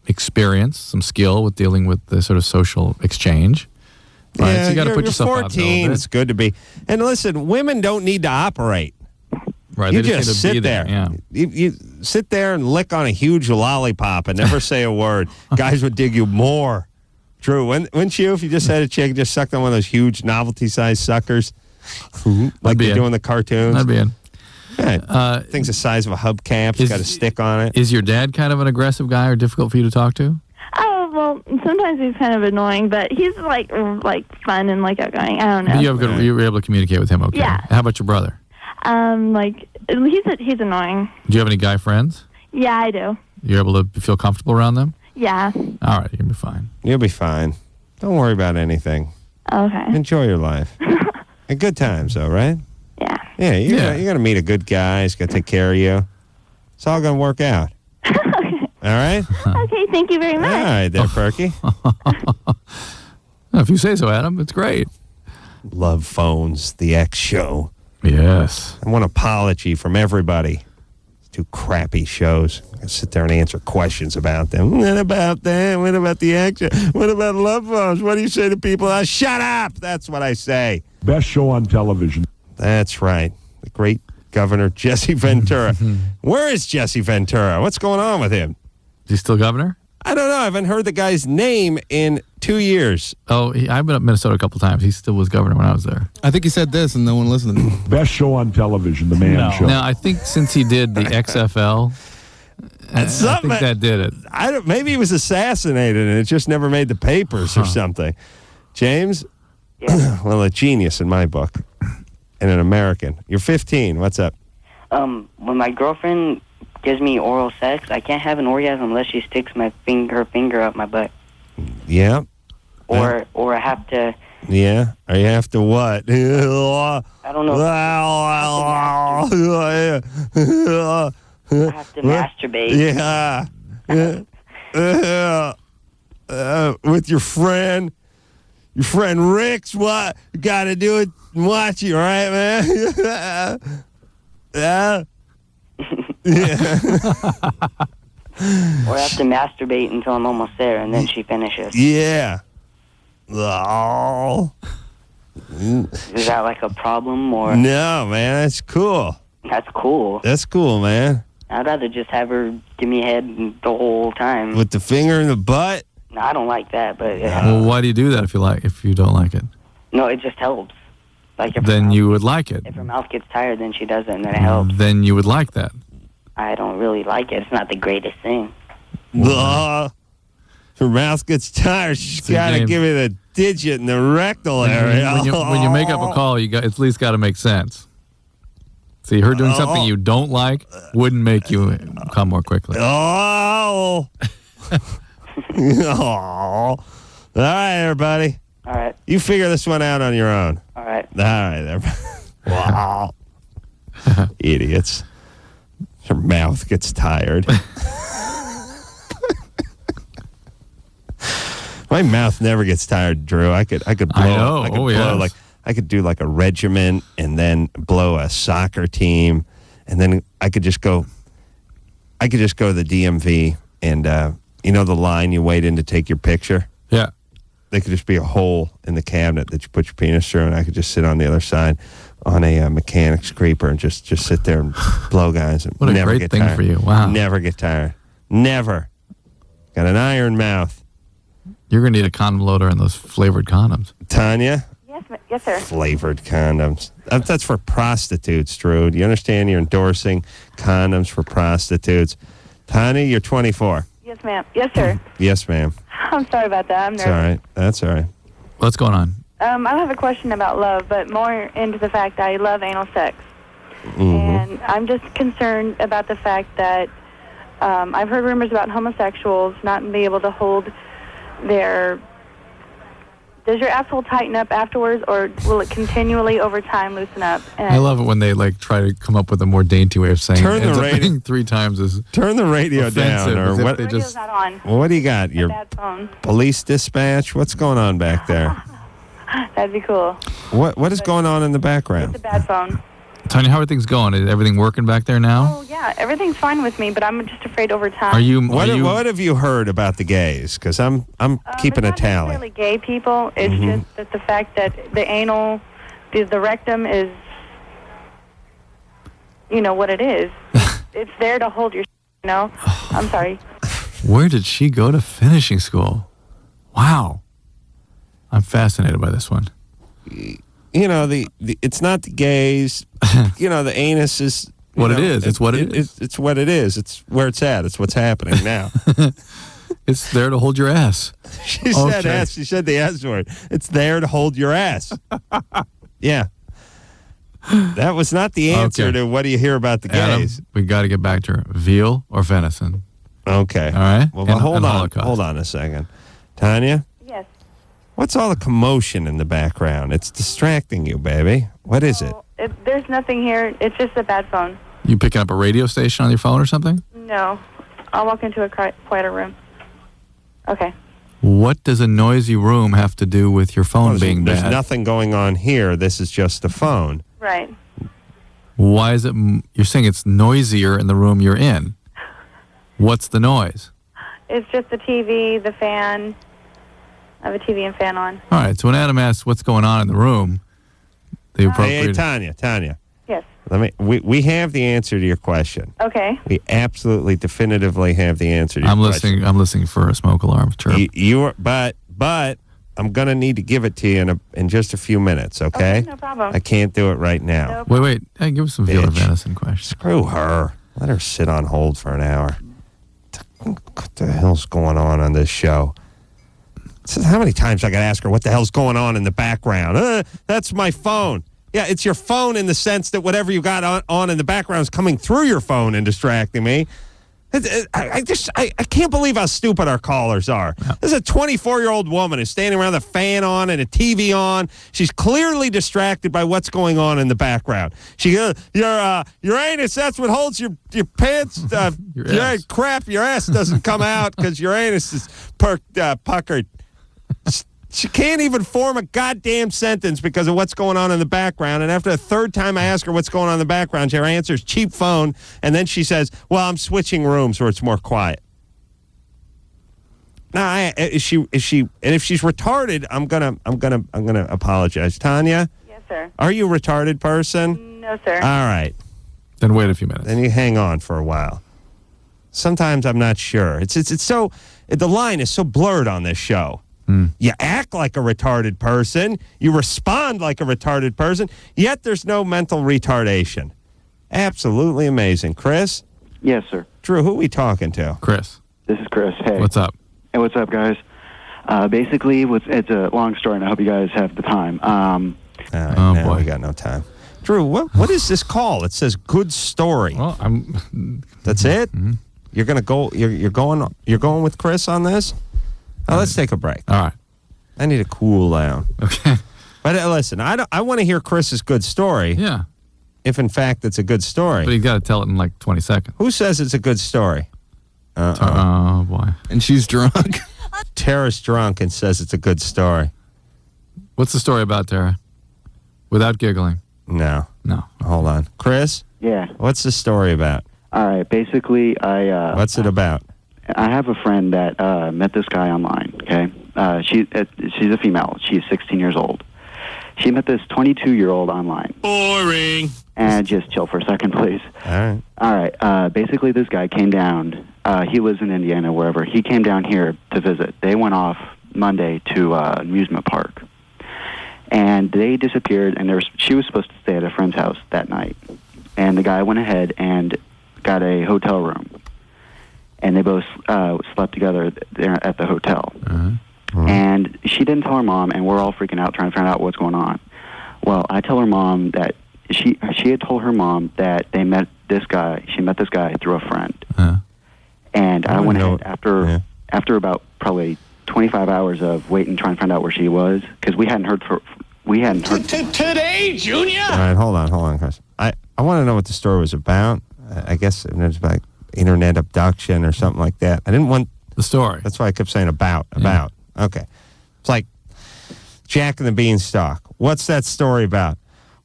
experience, some skill with dealing with the sort of social exchange. Right? Yeah, so you got to put yourself 14. out there a little bit. It's good to be. And listen, women don't need to operate. Right, You they just need to be sit there. Yeah. You sit there and lick on a huge lollipop and never say a word. Guys would dig you more. Drew, wouldn't you, if you just had a chick just sucked on one of those huge novelty-sized suckers? Like they do in the cartoons? That'd be in. Yeah, things the size of a hubcap. It's got a stick on it. Is your dad kind of an aggressive guy or difficult for you to talk to? Oh, well, sometimes he's kind of annoying, but he's like fun and like outgoing. I don't know. But you were able to communicate with him okay? Yeah. How about your brother? Like he's annoying. Do you have any guy friends? Yeah, I do. You're able to feel comfortable around them? Yeah. All right, you'll be fine. You'll be fine. Don't worry about anything. Okay. Enjoy your life. And good times, though, right? Yeah. Yeah, you're going to meet a good guy. He's going to take care of you. It's all going to work out. Okay. All right? Okay, thank you very much. All right there, Perky. If you say so, Adam, it's great. LovePhones, the X show. Yes. I want an apology from everybody. It's 2 crappy shows. I sit there and answer questions about them. What about that? What about the X show? What about LovePhones? What do you say to people? Shut up! That's what I say. Best show on television. That's right. The great Governor Jesse Ventura. Where is Jesse Ventura? What's going on with him? Is he still governor? I don't know. I haven't heard the guy's name in 2 years. Oh, I've been up Minnesota a couple times. He still was governor when I was there. I think he said this and no one listened to him. Best show on television, The Man Show. Now, I think since he did the XFL, I think that did it. Maybe he was assassinated and it just never made the papers or something. James? Yeah. Well, a genius in my book. And an American. You're 15. What's up? When my girlfriend gives me oral sex, I can't have an orgasm unless she sticks her finger up my butt. Yeah. Or I have to... Yeah. Or you have to what? I don't know. I have to masturbate. Yeah. With your friend. Your friend Rick's what? You got to do it and watch it, right, man? Yeah. Yeah. Or I have to masturbate until I'm almost there, and then she finishes. Yeah. Oh. Is that like a problem, or? No, man, that's cool. That's cool. That's cool, man. I'd rather just have her give me head the whole time. With the finger in the butt? No, I don't like that, but... Well, why do you do that if you don't like it? No, it just helps. Like then you would like it. If her mouth gets tired, then she does it, and then it helps. Then you would like that. I don't really like it. It's not the greatest thing. Her mouth gets tired. She's got to give me the digit in the rectal area. When you make up a call, you at least got to make sense. See, her doing something you don't like wouldn't make you come more quickly. Oh. All right, everybody. All right. You figure this one out on your own. All right. All right, everybody. Wow. Idiots. Her mouth gets tired. My mouth never gets tired, Drew. I could blow. I know. I could blow I could do like a regiment and then blow a soccer team, and then I could just go to the DMV and you know the line you wait in to take your picture? Yeah. There could just be a hole in the cabinet that you put your penis through, and I could just sit on the other side on a mechanic's creeper and just sit there and blow guys. And What a never great get thing tired. for you. Wow. Never get tired. Never. Got an iron mouth. You're going to need a condom loader and those flavored condoms. Tanya? Yes, sir. Flavored condoms. That's for prostitutes, Drew. Do you understand? You're endorsing condoms for prostitutes. Tanya, you're 24. Yes, ma'am. Yes, sir. Yes, ma'am. I'm sorry about that. I'm nervous. It's all right. That's all right. What's going on? I have a question about love, but more into the fact I love anal sex. Mm-hmm. And I'm just concerned about the fact that I've heard rumors about homosexuals not being able to hold their Does your asshole tighten up afterwards, or will it continually over time loosen up? And I love it when they like try to come up with a more dainty way of saying Turn it. the radio 3 times as Turn the radio offensive down, as or if what? they just not on. What do you got? Your Bad phone. police dispatch? What's going on back there? That'd be cool. What is going on in the background? It's a bad phone. Tanya, how are things going? Is everything working back there now? Oh yeah, everything's fine with me, but I'm just afraid over time. What have you heard about the gays? Because I'm keeping a It's not tally. necessarily gay people. It's just that the fact that the anal, the rectum is, you know what it is. It's there to hold your. You know. I'm sorry. Where did she go to finishing school? Wow. I'm fascinated by this one. You know, the it's not the gays. You know, the anus is what it is. It's what it is. It's what it is. It's where it's at. It's what's happening now. It's there to hold your ass. She said ass. She said the S word. It's there to hold your ass. Yeah. That was not the answer to what do you hear about the gays. Adam, we got to get back to her. Veal or venison? Okay. All right. Well, hold on a second. Tanya? Yes. What's all the commotion in the background? It's distracting you, baby. What is it? There's nothing here. It's just a bad phone. You picking up a radio station on your phone or something? No. I'll walk into a quieter room. Okay. What does a noisy room have to do with your phone being bad? There's nothing going on here. This is just a phone. Right. Why is it? You're saying it's noisier in the room you're in. What's the noise? It's just the TV, the fan. I have a TV and fan on. All right. So when Adam asks what's going on in the room, the appropriate. Hey, Tanya. Yes. We have the answer to your question. Okay. We absolutely, definitively have the answer to your question. I'm listening for a smoke alarm. Chirp. But I'm gonna need to give it to you in just a few minutes. Okay. No problem. I can't do it right now. Wait. Hey, give us some veal or venison questions. Screw her. Let her sit on hold for an hour. What the hell's going on this show? How many times I got to ask her what the hell's going on in the background? That's my phone. Yeah, it's your phone in the sense that whatever you got on in the background is coming through your phone and distracting me. I can't believe how stupid our callers are. Yeah. This is a 24-year-old woman who's standing around with a fan on and a TV on. She's clearly distracted by what's going on in the background. She goes, your anus, that's what holds your pants. Your ass doesn't come out because your anus is puckered. She can't even form a goddamn sentence because of what's going on in the background. And after the third time I ask her what's going on in the background, her answer is cheap phone. And then she says, "Well, I'm switching rooms where it's more quiet." Now, if she's retarded, I'm gonna apologize. Tanya? Yes, sir. Are you a retarded person? No, sir. All right. Then wait a few minutes. Then you hang on for a while. Sometimes I'm not sure. It's so the line is so blurred on this show. You act like a retarded person. You respond like a retarded person. Yet there's no mental retardation. Absolutely amazing. Chris? Yes, sir. Drew, who are we talking to? Chris. This is Chris. Hey. What's up? Hey, what's up, guys? Basically, it's a long story, and I hope you guys have the time. Boy, we got no time. Drew, what is this call? It says good story. Well, That's it? Mm-hmm. You're gonna go. You're going with Chris on this. Oh, let's take a break. All right. I need to cool down. Okay. But listen, I want to hear Chris's good story. Yeah. If in fact it's a good story. But you got to tell it in like 20 seconds. Who says it's a good story? Oh, boy. And she's drunk. Tara's drunk and says it's a good story. What's the story about, Tara? Without giggling. No. Hold on. Chris? Yeah. What's the story about? All right. Basically, What's it about? I have a friend that met this guy online, okay? She's a female. She's 16 years old. She met this 22-year-old online. Boring. And just chill for a second, please. All right. Basically, this guy came down. He lives in Indiana, wherever. He came down here to visit. They went off Monday to an amusement park. And they disappeared, and she was supposed to stay at a friend's house that night. And the guy went ahead and got a hotel room. And they both slept together there at the hotel. And she didn't tell her mom, and we're all freaking out trying to find out what's going on. Well, I tell her mom that she had told her mom that they met this guy. She met this guy through a friend. And I went ahead after about probably 25 hours of waiting, trying to find out where she was, because we hadn't heard. Today, Junior. All right, hold on, Chris. I want to know what the story was about. I guess it was about internet abduction or something like that. I didn't want the story. That's why I kept saying about. Okay. It's like Jack and the Beanstalk. What's that story about?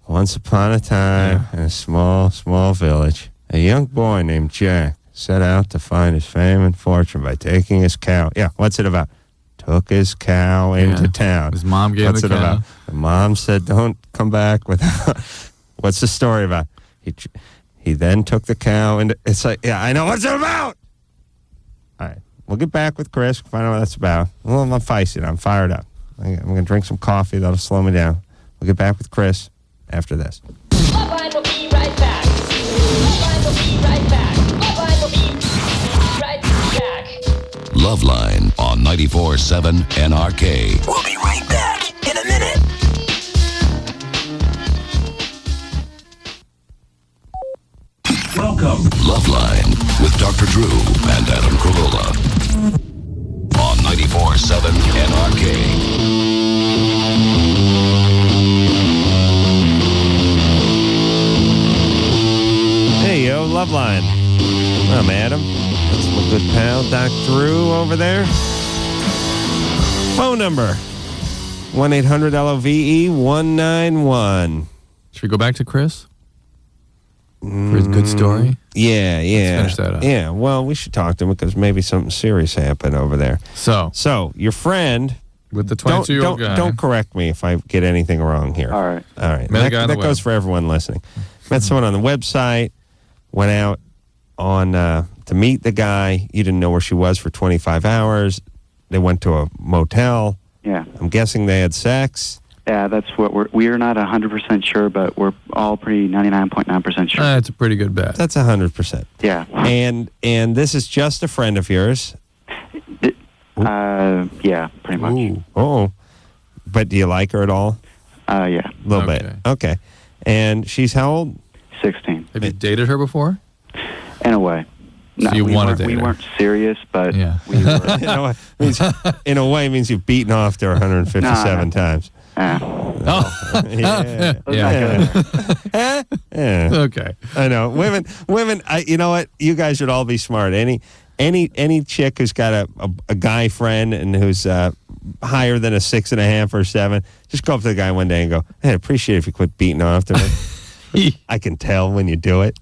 Once upon a time in a small, small village, a young boy named Jack set out to find his fame and fortune by taking his cow. Yeah, what's it about? Took his cow into town. His mom gave What's the it cow. about? The mom said, don't come back without... What's the story about? He then took the cow and it's like, yeah, I know what's it about. All right, we'll get back with Chris, find out what that's about. Well, I'm feisty. I'm fired up. I'm going to drink some coffee. That'll slow me down. We'll get back with Chris after this. LoveLine will be right back. LoveLine will be right back. LoveLine will be right back. LoveLine on 94.7 NRK. We'll be right back in a minute. Welcome. LoveLine with Dr. Drew and Adam Carolla on 94.7 NRK. Hey, yo, LoveLine. I'm Adam. That's my good pal, Doc Drew, over there. Phone number, 1-800-LOVE-191. Should we go back to Chris? For his good story? Yeah. Let's finish that up. Yeah, well, we should talk to him because maybe something serious happened over there. So your friend... With the 22-year-old guy. Don't correct me if I get anything wrong here. All right. That goes for everyone listening. Met someone on the website, went out on to meet the guy. You didn't know where she was for 25 hours. They went to a motel. Yeah. I'm guessing they had sex. Yeah, that's what we're not 100% sure, but we're all pretty 99.9% sure. That's a pretty good bet. That's 100%. Yeah. And this is just a friend of yours. Yeah, pretty much. Ooh. Oh. But do you like her at all? Yeah. A little bit. Okay. And she's how old? 16. Have you dated her before? In a way. So you want to date We her? weren't serious, but we were. in a way means you've beaten off to her 157 times. Oh. Yeah. Okay. I know. Women, you know what? You guys should all be smart. Any chick who's got a guy friend and who's higher than a 6.5 or 7, just go up to the guy one day and go, hey, I'd appreciate it if you quit beating off to her. I can tell when you do it.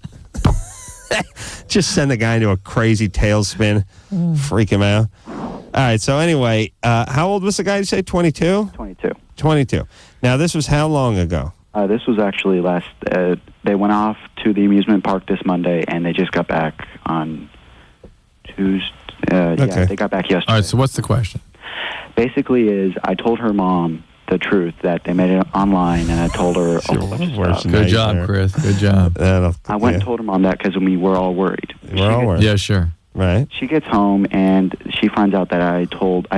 Just send the guy into a crazy tailspin. Freak him out. All right, so anyway, how old was the guy you say? 22? 22. Now, this was how long ago? This was actually they went off to the amusement park this Monday, and they just got back on Tuesday. Yeah, they got back yesterday. All right, so what's the question? Basically I told her mom the truth, that they made it online, and I told her a whole bunch of stuff. Good job, Chris. Good job. I went and told her mom that because we were all worried. We're all worried. Yeah, sure. Right. She gets home, and she finds out that I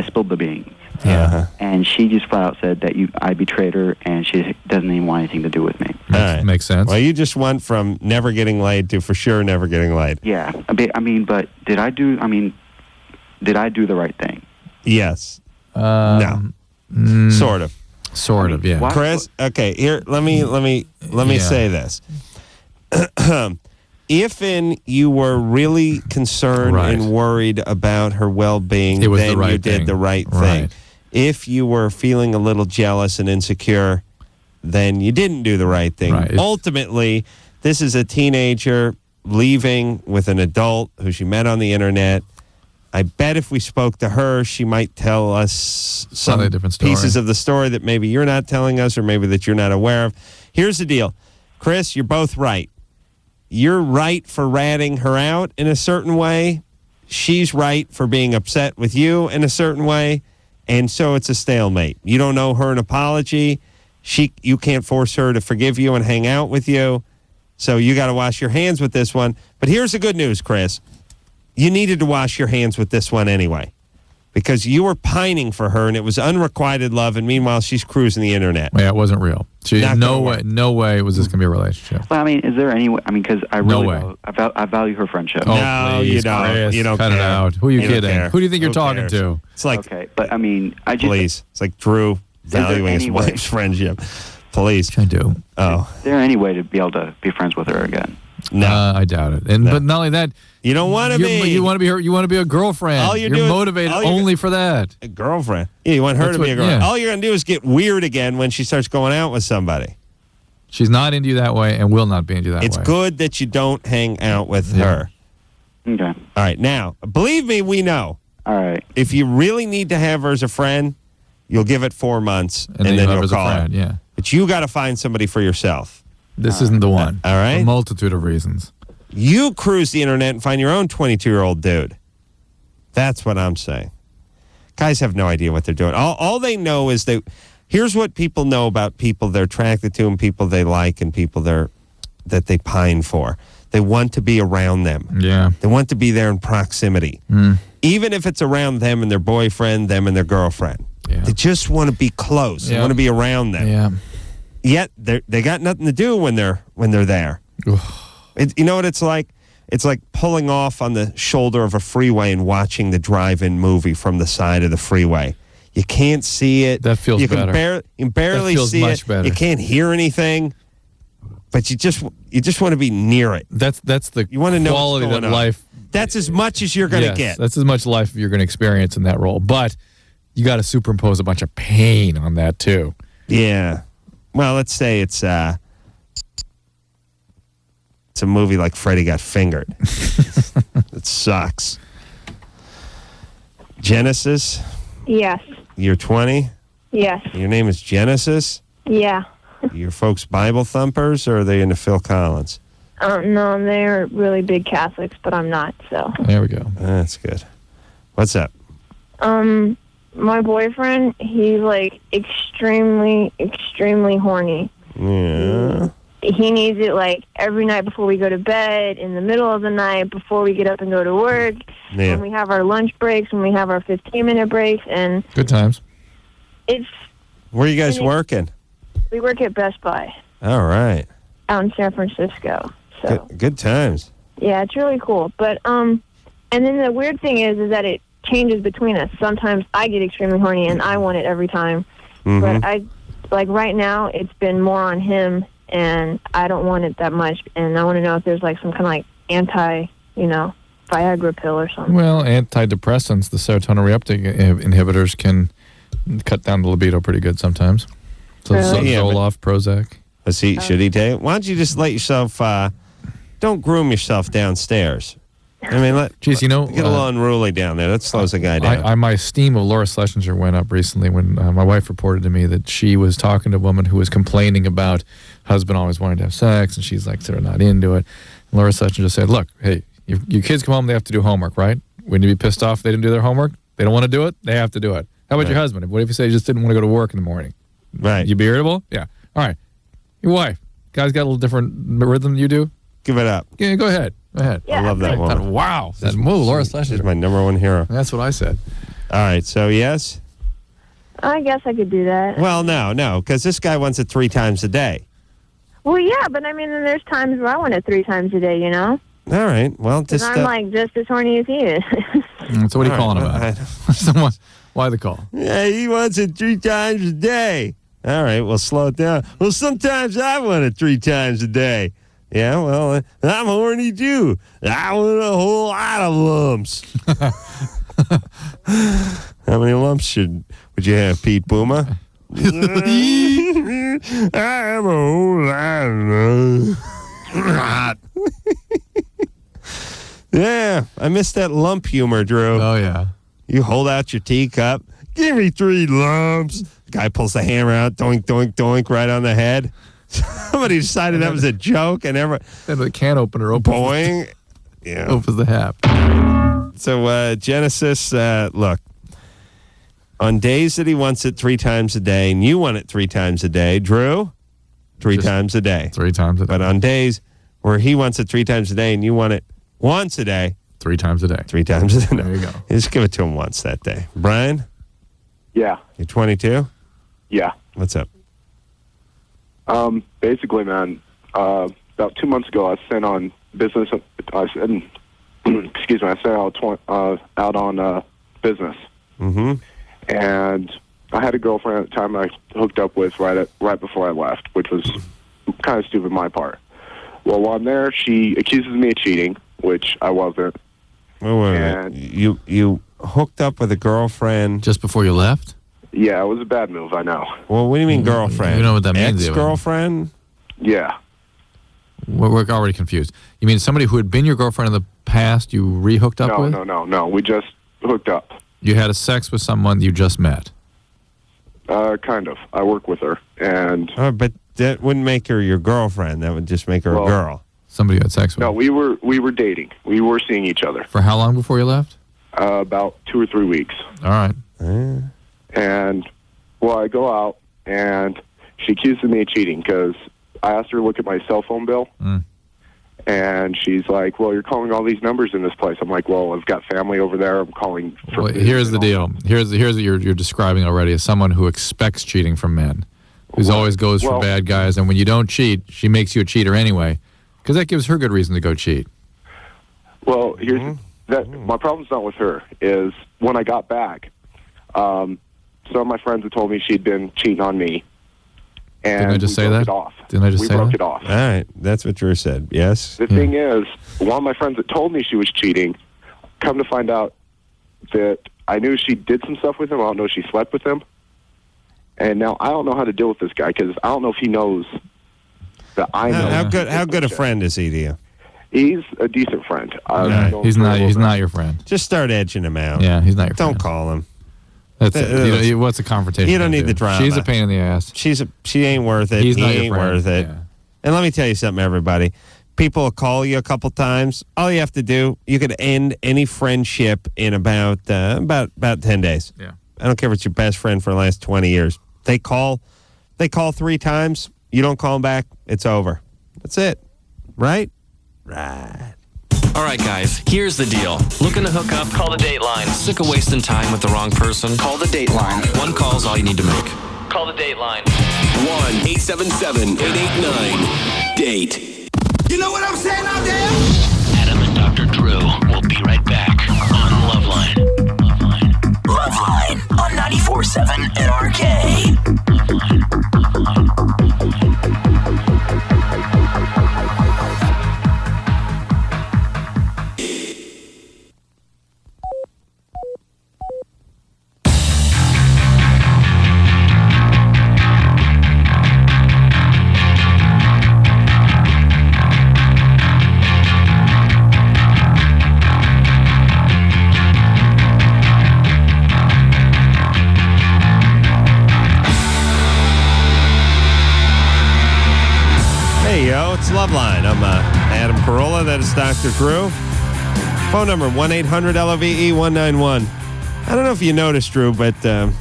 spilled the beans. Yeah. And she just flat out said that I betrayed her, and she doesn't even want anything to do with me. All right. Makes sense. Well, you just went from never getting laid to for sure never getting laid. Yeah. I mean, but did I do the right thing? Yes. No. Sort of. Sort of, yeah. Chris, okay, here, let me say this. If you were really concerned and worried about her well-being, then you did the right thing. If you were feeling a little jealous and insecure, then you didn't do the right thing. Ultimately, this is a teenager leaving with an adult who she met on the internet. I bet if we spoke to her, she might tell us some different story. Pieces of the story that maybe you're not telling us or maybe that you're not aware of. Here's the deal. Chris, you're both right. You're right for ratting her out in a certain way. She's right for being upset with you in a certain way. And so it's a stalemate. You don't owe her an apology. You can't force her to forgive you and hang out with you. So you got to wash your hands with this one. But here's the good news, Chris. You needed to wash your hands with this one anyway. because you were pining for her and it was unrequited love, and meanwhile she's cruising the internet. Yeah, it wasn't real. No way was this going to be a relationship. Well, I mean, is there any way? I mean, because I really I value her friendship. Oh, no, please, you don't. Chris, You don't cut care. it out. Who are you kidding? Who do you think you're talking cares? to? It's like, okay, but I mean, I just please. It's like Drew valuing his any way? wife's friendship. Police. I do. Oh. Is there any way to be able to be friends with her again? No, I doubt it. And but not only that, you don't want to be. You want to be her. You want to be a girlfriend. All you're motivated only for that. A girlfriend. Yeah, you want her to be a girlfriend. All you're gonna do is get weird again when she starts going out with somebody. She's not into you that way, and will not be into you that way. It's good that you don't hang out with her. Okay. All right, now believe me, we know. All right. If you really need to have her as a friend, you'll give it 4 months, and then you'll have you'll her as a call her. friend, yeah. But you got to find somebody for yourself. This isn't the one. All right. For a multitude of reasons. You cruise the internet and find your own 22-year-old dude. That's what I'm saying. Guys have no idea what they're doing. All they know is here's what people know about people they're attracted to and people they like and people that they pine for. They want to be around them. Yeah. They want to be there in proximity. Even if it's around them and their boyfriend, them and their girlfriend. Yeah. They just want to be close. They want to be around them. Yeah. Yet they got nothing to do when they're there. You know what it's like? It's like pulling off on the shoulder of a freeway and watching the drive-in movie from the side of the freeway. You can't see it. That feels better. You can barely that feels see much it. Better. You can't hear anything. But you just want to be near it. That's the you want to know quality what's going that on. life. That's as much as you're going to get. That's as much life you're going to experience in that role. But you got to superimpose a bunch of pain on that too. Yeah. Well, let's say it's a movie like Freddy Got Fingered. It sucks. Genesis? Yes. You're 20? Yes. Your name is Genesis? Yeah. Your folks Bible thumpers, or are they into Phil Collins? No, they're really big Catholics, but I'm not, so. There we go. That's good. What's up? My boyfriend, he's like extremely, extremely horny. Yeah. He needs it like every night before we go to bed, in the middle of the night, before we get up and go to work, Yeah. when we have our lunch breaks, when we have our 15-minute breaks, and Good times. Where are you guys working? We work at Best Buy All right. out in San Francisco. So Good times. yeah, it's really cool. But and then the weird thing is that it changes between us. Sometimes I get extremely horny and I want it every time. Mm-hmm. But right now it's been more on him, and I don't want it that much. And I want to know if there's like some kind of like Viagra pill or something. Well, antidepressants, the serotonin reuptake inhibitors can cut down the libido pretty good sometimes. So Really? Zoloft, Prozac. Should he take it? Why don't you just let yourself, don't groom yourself downstairs. I mean, Jeez, get a little unruly down there. That slows the guy down. My esteem of Laura Schlesinger went up recently when my wife reported to me that she was talking to a woman who was complaining about husband always wanting to have sex, and she's like, sort of not into it. And Laura Schlesinger said, look, hey, your kids come home, they have to do homework, right? Wouldn't you be pissed off if they didn't do their homework? They don't want to do it? They have to do it. How about your husband? What if you say he just didn't want to go to work in the morning? Right. You be irritable? Yeah. All right. Your wife. Guy's got a little different rhythm than you do? Give it up. Yeah, go ahead. Go ahead. I love that woman. Wow. That move, Laura Schlesinger. She's my number one hero. That's what I said. All right, so yes? I guess I could do that. Well, no, because this guy wants it 3 times a day. Well, yeah, but I mean, there's times where I want it 3 times a day, you know? All right, well, Because just... I'm like just as horny as he is. So what are you calling about? Why the call? Yeah, he wants it 3 times a day. All right, well, slow it down. Well, sometimes I want it 3 times a day. Yeah, well, I'm horny too. I want a whole lot of lumps. How many lumps would you have, Pete Boomer? I am a whole lot of Yeah, I missed that lump humor, Drew. Oh, yeah. You hold out your teacup. Give me 3 lumps. The guy pulls the hammer out, doink, doink, doink, right on the head. Somebody decided that was a joke, and then the can opener opens. Boing. Yeah. Opens the hap. So, Genesis, look, on days that he wants it 3 times a day, and you want it 3 times a day, Drew, 3 times a day. 3 times a day. But on days where he wants it 3 times a day, and you want it once a day, 3 times a day. 3 times a day. There you go. Just give it to him once that day. Brian? Yeah. You're 22? Yeah. What's up? Basically, man, about 2 months ago, I sent on business. Excuse me. I sent out on business. Mm-hmm. And I had a girlfriend at the time I hooked up with right before I left, which was kind of stupid on my part. Well, while I'm there, she accuses me of cheating, which I wasn't. Oh, wait a minute. You hooked up with a girlfriend just before you left? Yeah, it was a bad move, I know. Well, what do you mean girlfriend? You know what that means? Ex-girlfriend? Yeah. We're already confused. You mean somebody who had been your girlfriend in the past you re-hooked up with? No. We just hooked up. You had a sex with someone you just met? Kind of. I work with her, and... but that wouldn't make her your girlfriend. That would just make her a girl. Somebody you had sex with? No, we were dating. We were seeing each other. For how long before you left? About 2 or 3 weeks. All right. And, well, I go out, and she accuses me of cheating because I asked her to look at my cell phone bill, and she's like, well, you're calling all these numbers in this place. I'm like, well, I've got family over there. I'm calling for... Well, here's the deal. Here's what you're describing already as someone who expects cheating from men, who always goes for bad guys, and when you don't cheat, she makes you a cheater anyway, because that gives her good reason to go cheat. Well, here's my problem's not with her, is when I got back, some of my friends had told me she'd been cheating on me. And Didn't I just say that? Didn't I just say that? We broke it off. All right. That's what Drew said. Yes? The thing is, one of my friends that told me she was cheating, come to find out that I knew she did some stuff with him. I don't know if she slept with him. And now I don't know how to deal with this guy because I don't know if he knows that I know. How good a friend is he to you? He's a decent friend. He's not your friend. Just start edging him out. Yeah, he's not your friend. Don't call him. That's it. What's the confrontation? You don't need do? the drama. She's a pain in the ass. She ain't worth it. He's he not your ain't friend. worth it. Yeah. And let me tell you something, everybody. People will call you a couple times. All you have to do, you could end any friendship in about 10 days. Yeah. I don't care if it's your best friend for the last 20 years. They call 3 times. You don't call them back. It's over. That's it. Right? Right. All right, guys, here's the deal. Looking to hook up? Call the Dateline. Sick of wasting time with the wrong person? Call the Dateline. 1 call's all you need to make. Call the Dateline. 1-877-889-DATE. You know what I'm saying out there? Adam and Dr. Drew will be right back on LoveLine. LoveLine on 94.7 KNRK. It's LoveLine. I'm Adam Carolla. That is Dr. Drew. Phone number 1-800-LOVE-191. I don't know if you noticed, Drew, but the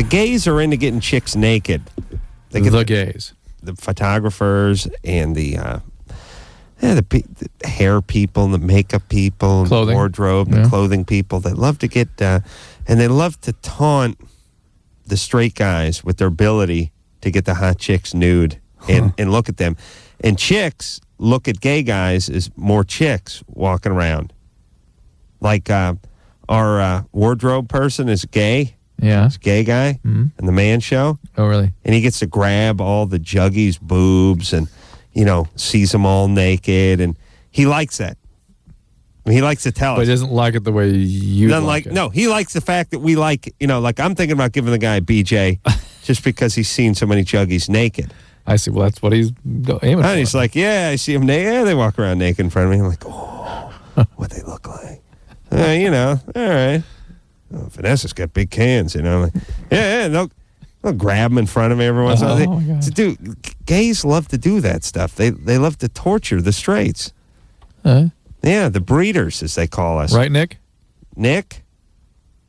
gays are into getting chicks naked. The gays. The photographers and the hair people, the makeup people, Clothing. the wardrobe, the clothing people. They love to get, and they love to taunt the straight guys with their ability to get the hot chicks nude and look at them. And chicks look at gay guys as more chicks walking around. Like our wardrobe person is gay. Yeah. He's a gay guy in the man show. Oh, really? And he gets to grab all the juggies' boobs and, sees them all naked. And he likes that. He likes to tell us. But he doesn't like it the way you like it. No, he likes the fact that we like, like I'm thinking about giving the guy a BJ just because he's seen so many juggies naked. I see. Well, that's what he's aiming for. And he's like, yeah, I see them naked. Yeah, they walk around naked in front of me. I'm like, oh, what they look like. All right. Oh, Vanessa's got big cans, Like, yeah, they'll grab them in front of me every once in a while. Oh, my God. Dude, gays love to do that stuff. They love to torture the straights. Yeah, the breeders, as they call us. Right, Nick? Nick?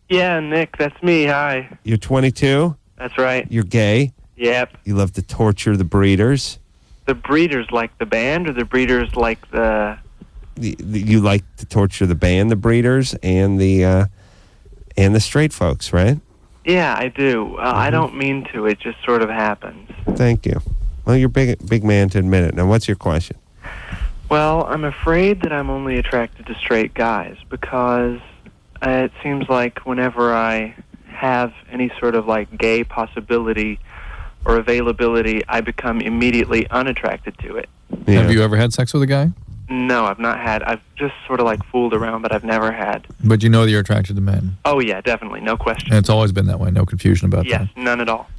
Yeah, Nick, that's me. Hi. You're 22? That's right. You're gay? Yep. You love to torture the breeders? The breeders like the band, or the breeders like the you like to torture the band, the breeders, and the straight folks, right? Yeah, I do. I don't mean to. It just sort of happens. Thank you. Well, you're big man to admit it. Now, what's your question? Well, I'm afraid that I'm only attracted to straight guys because it seems like whenever I have any sort of like gay possibility or availability, I become immediately unattracted to it. Yeah. Have you ever had sex with a guy? No, I've not had. I've just sort of like fooled around, but I've never had. But you know that you're attracted to men. Oh, yeah, definitely. No question. And it's always been that way. No confusion about that. Yes, none at all.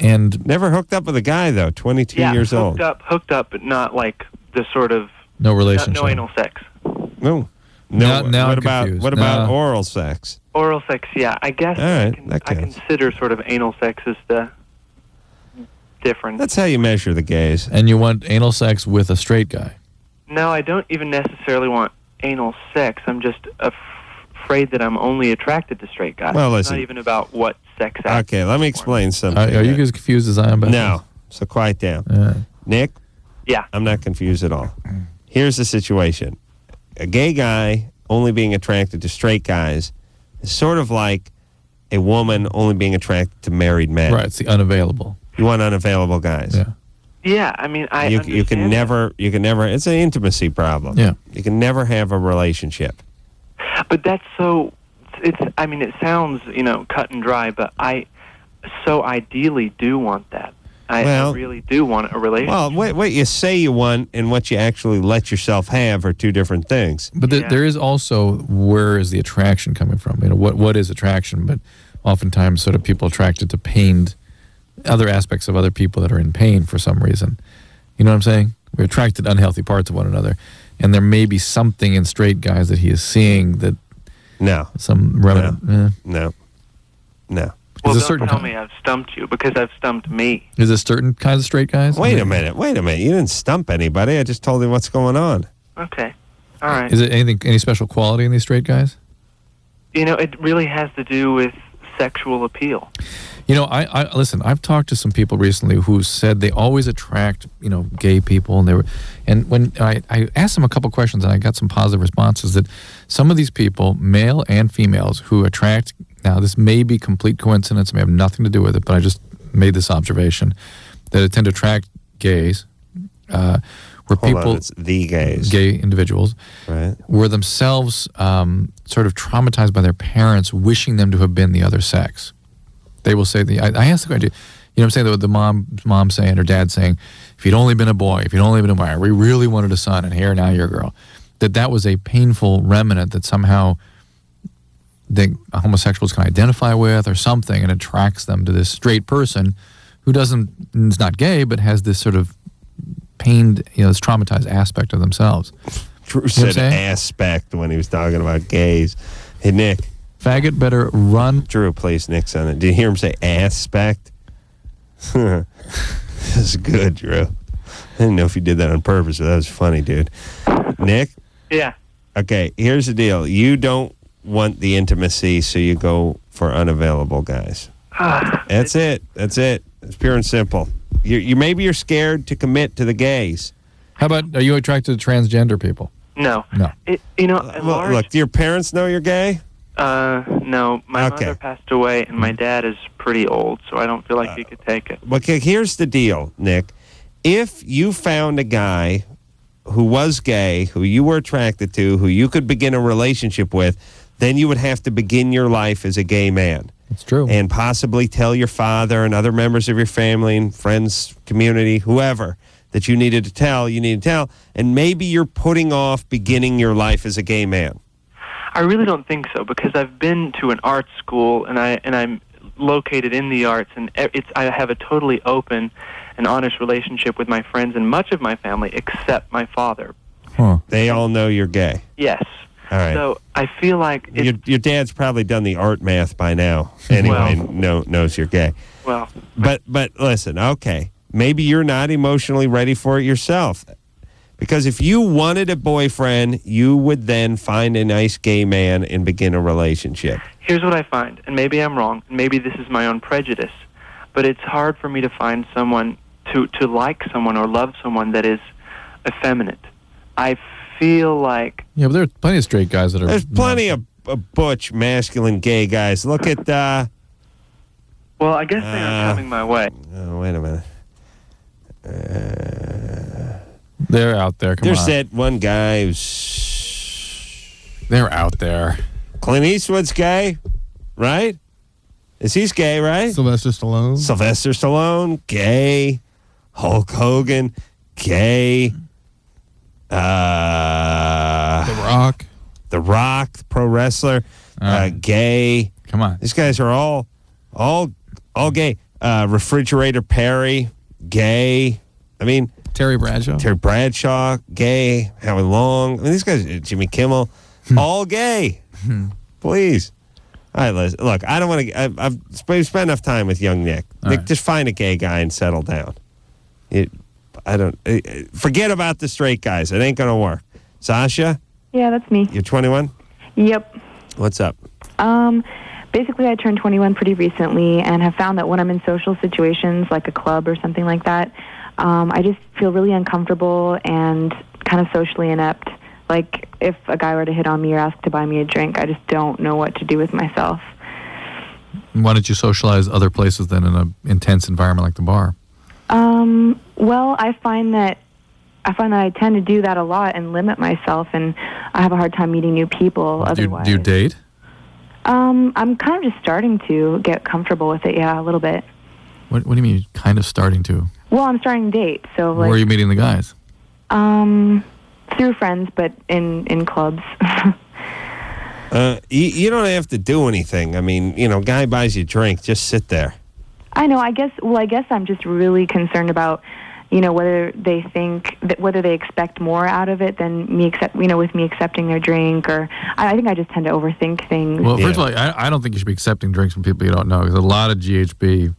And never hooked up with a guy, though, 22 years old. Hooked up, but not like the sort of... No relationship. No anal sex. No. Now what I'm confused. What about oral sex? Oral sex, yeah. I guess I consider sort of anal sex as the difference. That's how you measure the gays. And you want anal sex with a straight guy? No, I don't even necessarily want anal sex. I'm just afraid that I'm only attracted to straight guys. Well, it's listen. not even about what sex act. Okay, let me explain something. Are you as confused as I am about No. this? So quiet down. Nick? Yeah. I'm not confused at all. Here's the situation. A gay guy only being attracted to straight guys is sort of like a woman only being attracted to married men. Right, it's the unavailable. You want unavailable guys. Yeah. Yeah, I mean, you can never, it's an intimacy problem. Yeah. You can never have a relationship. But that's so, I mean, it sounds, cut and dry, but I so ideally do want that. I really do want a relationship. Well, what you say you want and what you actually let yourself have are two different things. But there is also, where is the attraction coming from? What is attraction? But oftentimes sort of people attracted to pained, other aspects of other people that are in pain for some reason. You know what I'm saying? We're attracted to unhealthy parts of one another. And there may be something in straight guys that he is seeing that... No. Some remedy. No. Well, don't tell me I've stumped you, because I've stumped me. Is there certain kinds of straight guys? Wait a minute. You didn't stump anybody. I just told you what's going on. Okay. All right. Is it any special quality in these straight guys? It really has to do with sexual appeal. I listen, I've talked to some people recently who said they always attract, gay people, and when I asked them a couple questions and I got some positive responses that some of these people, male and females, who attract, now this may be complete coincidence, may have nothing to do with it, but I just made this observation, that it tend to attract gays, where people, it's the gays, gay individuals, right, were themselves sort of traumatized by their parents wishing them to have been the other sex. They will say, I asked the question, what I'm saying, the mom saying, or dad saying, if you'd only been a boy, we really wanted a son, and here, now you're a girl. That was a painful remnant that somehow the homosexuals can identify with or something, and attracts them to this straight person who is not gay, but has this sort of pained, this traumatized aspect of themselves. Drew said aspect when he was talking about gays. Hey, Nick. Faggot better run. Drew, please, Nick's on it. Did you hear him say aspect? This is good, Drew. I didn't know if you did that on purpose, but that was funny, dude. Nick? Yeah. Okay, here's the deal. You don't want the intimacy, so you go for unavailable guys. That's it. It's pure and simple. Maybe you're scared to commit to the gays. How about, are you attracted to transgender people? No. Look, do your parents know you're gay? No. My mother passed away, and my dad is pretty old, so I don't feel like he could take it. Okay, here's the deal, Nick. If you found a guy who was gay, who you were attracted to, who you could begin a relationship with, then you would have to begin your life as a gay man. It's true. And possibly tell your father and other members of your family and friends, community, whoever, that you need to tell, and maybe you're putting off beginning your life as a gay man. I really don't think so, because I've been to an art school, and I'm located in the arts, and I have a totally open and honest relationship with my friends and much of my family, except my father. Huh. They all know you're gay. Yes. All right. So I feel like your dad's probably done the art math by now. Anyway, knows you're gay. Well, but listen, okay, maybe you're not emotionally ready for it yourself. Because if you wanted a boyfriend, you would then find a nice gay man and begin a relationship. Here's what I find, and maybe I'm wrong, and maybe this is my own prejudice, but it's hard for me to find someone, to like someone or love someone that is effeminate. I feel like... Yeah, but there are plenty of straight guys that are... There's plenty of butch, masculine, gay guys. Look at... Well, I guess they are coming my way. Oh, wait a minute. They're out there. Come There's on. that one guy who's... They're out there. Clint Eastwood's gay, right? He's gay, right? Sylvester Stallone, gay. Hulk Hogan, gay. The Rock, the pro wrestler, gay. Come on, these guys are all gay. Refrigerator Perry, gay. I mean, Terry Bradshaw, gay. Howie Long. I mean, these guys, Jimmy Kimmel, all gay. Please. All right, Liz. Look, I don't want to. I've spent enough time with young Nick. Nick, just find a gay guy and settle down. Forget about the straight guys. It ain't gonna work. Sasha? Yeah, that's me. You're 21? Yep. What's up? Basically, I turned 21 pretty recently and have found that when I'm in social situations like a club or something like that, I just feel really uncomfortable and kind of socially inept. Like, if a guy were to hit on me or ask to buy me a drink, I just don't know what to do with myself. Why don't you socialize other places than in an intense environment like the bar? Well, I find that I tend to do that a lot and limit myself, and I have a hard time meeting new people otherwise. Do you date? I'm kind of just starting to get comfortable with it, yeah, a little bit. What do you mean kind of starting to? Well, I'm starting to date, so like... Where are you meeting the guys? Through friends, but in clubs. You don't have to do anything. I mean, guy buys you a drink, just sit there. I know. I guess I'm just really concerned about, whether they expect more out of it than me with me accepting their drink, or I think I just tend to overthink things. Well, first of all, I don't think you should be accepting drinks from people you don't know, because a lot of GHB,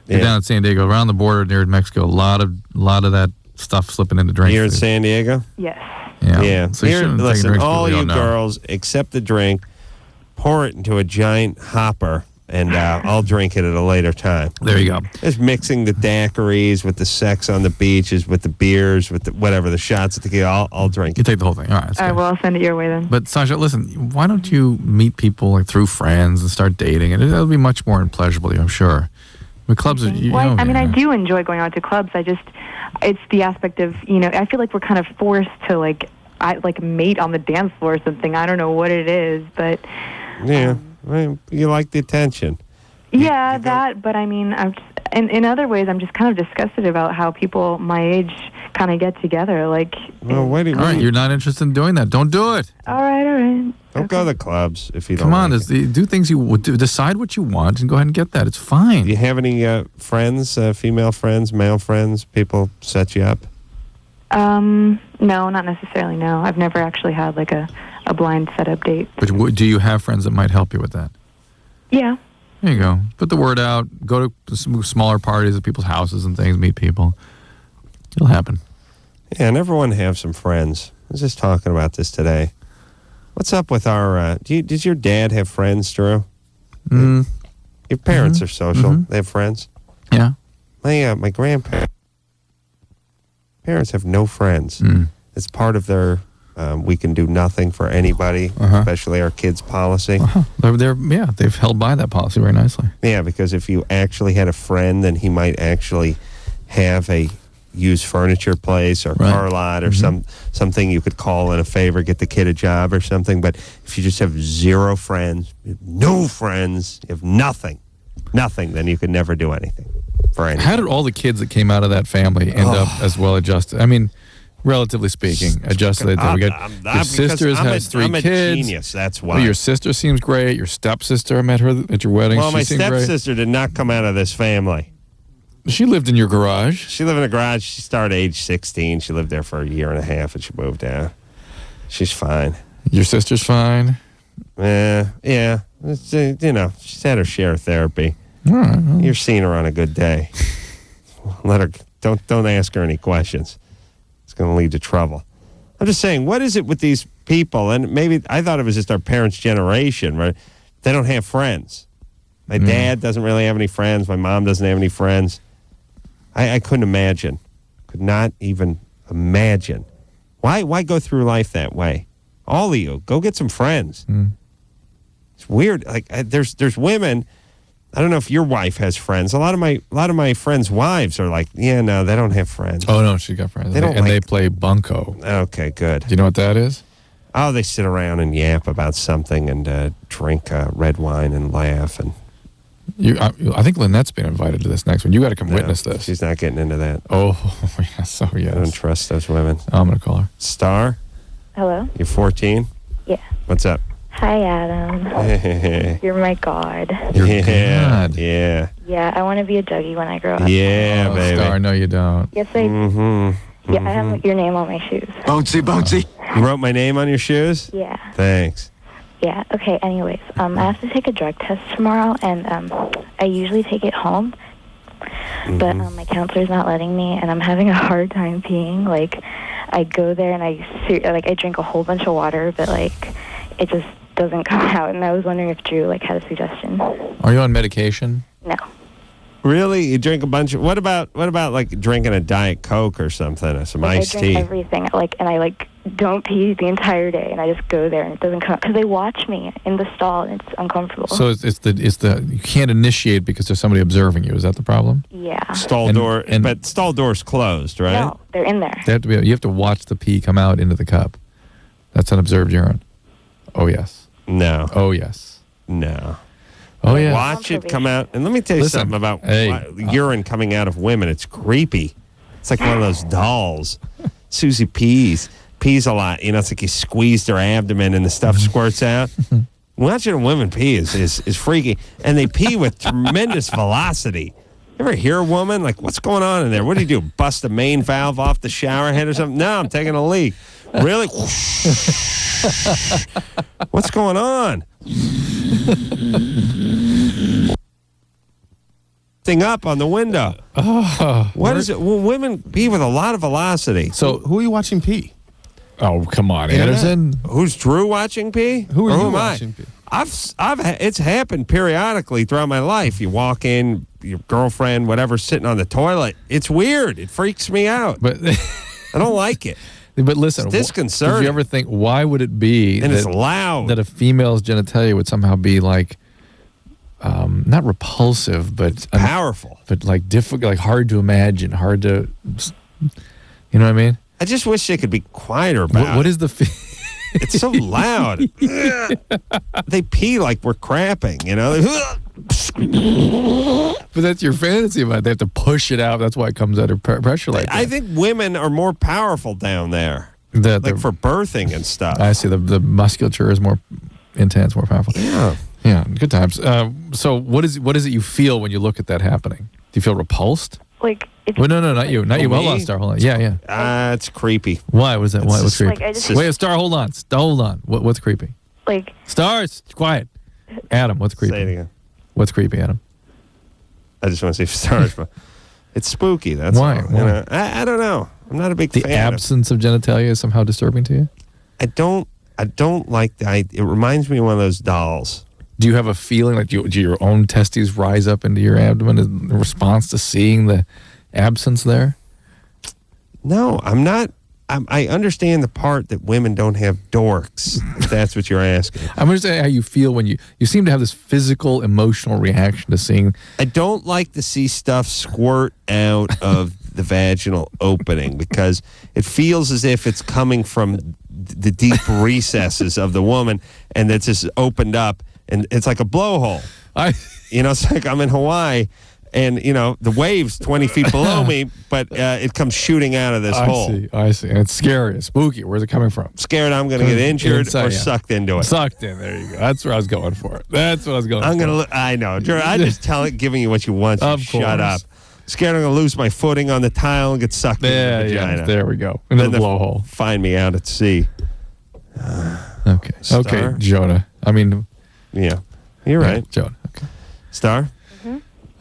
down in San Diego, around the border near Mexico, a lot of that stuff slipping into drinks. Here in San Diego? Yes. Yeah. So listen, all you girls, accept the drink, pour it into a giant hopper, and I'll drink it at a later time. There you go. Just mixing the daiquiris with the sex on the beaches, with the beers, with the shots at the I'll drink it. You take the whole thing. All right. All right, well, I'll send it your way then. But Sasha, listen, why don't you meet people like through friends and start dating? And it'll be much more pleasurable, I'm sure. I mean, clubs are, I do enjoy going out to clubs. It's the aspect of, I feel like we're kind of forced to mate on the dance floor or something. I don't know what it is, but... Yeah, you like the attention. Yeah, but I mean, in other ways, I'm just kind of disgusted about how people my age kind of get together. Like, well, wait a minute. All right, you're not interested in doing that. Don't do it. All right. Don't go to the clubs if you don't. Come on, like do things you would do. Decide what you want and go ahead and get that. It's fine. Do you have any friends, female friends, male friends? People set you up? No, not necessarily. No, I've never actually had like a blind setup date. But do you have friends that might help you with that? Yeah. There you go. Put the word out. Go to some smaller parties at people's houses and things. Meet people. It'll happen. Yeah, and everyone have some friends. I was just talking about this today. What's up with our... Does your dad have friends, Drew? Your parents are social. They have friends? Yeah. My grandparents have no friends. It's part of their... we can do nothing for anybody, especially our kids' policy. They've held by that policy very nicely. Yeah, because if you actually had a friend, then he might actually have a used furniture place or car lot or something you could call in a favor, get the kid a job or something. But if you just have zero friends, no friends, you have nothing, then you could never do anything for anything. How did all the kids that came out of that family end up as well adjusted? I mean... Relatively speaking, adjusted. Your sister has 3 I'm a kids. Genius. That's why. Well, your sister seems great. Your stepsister, I met her at your wedding. Well, she my seemed great. stepsister did not come out of this family. She lived in your garage. She lived in a garage. She started age 16. She lived there for a year and a half, and she moved out. She's fine. Your sister's fine. Yeah. It's, she's had her share of therapy. All right. Well. You're seeing her on a good day. Let her. Don't ask her any questions. Going to lead to trouble. I'm just saying, what is it with these people? And maybe I thought it was just our parents' generation, right? They don't have friends. My dad doesn't really have any friends. My mom doesn't have any friends. I couldn't imagine. Could not even imagine. Why go through life that way? All of you, go get some friends. It's weird. Like there's women. I don't know if your wife has friends. A lot of my friends' wives are like, yeah, no, they don't have friends. Oh no, she got friends. They play bunco. Okay, good. Do you know what that is? Oh, they sit around and yap about something and drink red wine and laugh and. I think Lynette's been invited to this next one. You got to come witness this. She's not getting into that. Oh, yes. Oh, yes. I don't trust those women. I'm going to call her. Star? Hello? You're 14? Yeah. What's up? Hi, Adam. You're my god. God. Yeah. Yeah, I want to be a Dougie when I grow up. Yeah, baby. Star, no, you don't. Yes, I do. Yeah, I have your name on my shoes. Bouncy. You wrote my name on your shoes? Yeah. Thanks. Yeah, okay, anyways, I have to take a drug test tomorrow, and I usually take it home, but my counselor's not letting me, and I'm having a hard time peeing. Like, I go there, and I drink a whole bunch of water, but, like, it just doesn't come out, and I was wondering if Drew, like, had a suggestion. Are you on medication? No. Really? You drink a bunch of... What about like, drinking a Diet Coke or something, or some iced tea? I drink everything, and I, don't pee the entire day, and I just go there, and it doesn't come out, because they watch me in the stall, and it's uncomfortable. So it's the you can't initiate because there's somebody observing you. Is that the problem? Yeah. Stall door, but stall door's closed, right? No, they're in there. You have to watch the pee come out into the cup. That's unobserved urine. Oh, yes. No. Oh, yes. No. Oh, yeah. Watch it come out. And let me tell you something about urine coming out of women. It's creepy. It's like one of those dolls. Susie pees a lot. You know, it's like you squeeze their abdomen and the stuff squirts out. Watching a woman pee is freaky. And they pee with tremendous velocity. You ever hear a woman? Like, what's going on in there? What do you do? Bust the main valve off the shower head or something? No, I'm taking a leak. Really? What's going on? Thing up on the window. What is it? Well, women pee with a lot of velocity. So who are you watching pee? Oh, come on, Anderson. Who's Drew watching pee? Who are you am watching pee? It's happened periodically throughout my life. You walk in, your girlfriend, whatever, sitting on the toilet. It's weird. It freaks me out. But I don't like it. But listen, it's disconcerting. Did you ever think, why would it be and it's loud that a female's genitalia would somehow be like, not repulsive, but powerful, but like difficult, like hard to imagine, hard to, you know what I mean? I just wish they could be quieter about what is the? It's so loud. They pee like we're crapping, you know. But that's your fantasy about it. They have to push it out. That's why it comes under pressure like that. I think women are more powerful down there, like for birthing and stuff. I see the musculature is more intense, more powerful. Yeah, good times. So what is it you feel when you look at that happening? Do you feel repulsed? Like, well, no, not you. Not you. Hold on, Star. Hold on. Yeah. It's creepy. Why? What is that? Why? What's creepy? Like, wait, Star, hold on. Hold on. What's creepy? Like, Stars, quiet. Adam, what's creepy? Say it again. What's creepy, Adam? I just want to say Stars, but it's spooky. That's why. All. You know, I don't know. I'm not a big fan. The absence of genitalia is somehow disturbing to you? I don't like that. It reminds me of one of those dolls. Do you have a feeling like do your own testes rise up into your abdomen in response to seeing the absence there? No, I'm not. I understand the part that women don't have dorks, if that's what you're asking. I'm understanding how you feel when you seem to have this physical, emotional reaction to seeing. I don't like to see stuff squirt out of the vaginal opening because it feels as if it's coming from the deep recesses of the woman and it's just opened up and it's like a blowhole. It's like I'm in Hawaii. And, the wave's 20 feet below me, but it comes shooting out of this hole. I see. And it's scary. It's spooky. Where's it coming from? Scared I'm going to get injured or sucked into it. Sucked in. There you go. That's where I was going for. I know. Drew, I just giving you what you want. So shut up. Scared I'm going to lose my footing on the tile and get sucked into the vagina. Yeah, there we go. Into the blowhole. Find me out at sea. Okay. Star? Okay, Jonah. I mean. Yeah. You're right. Jonah. Okay. Star?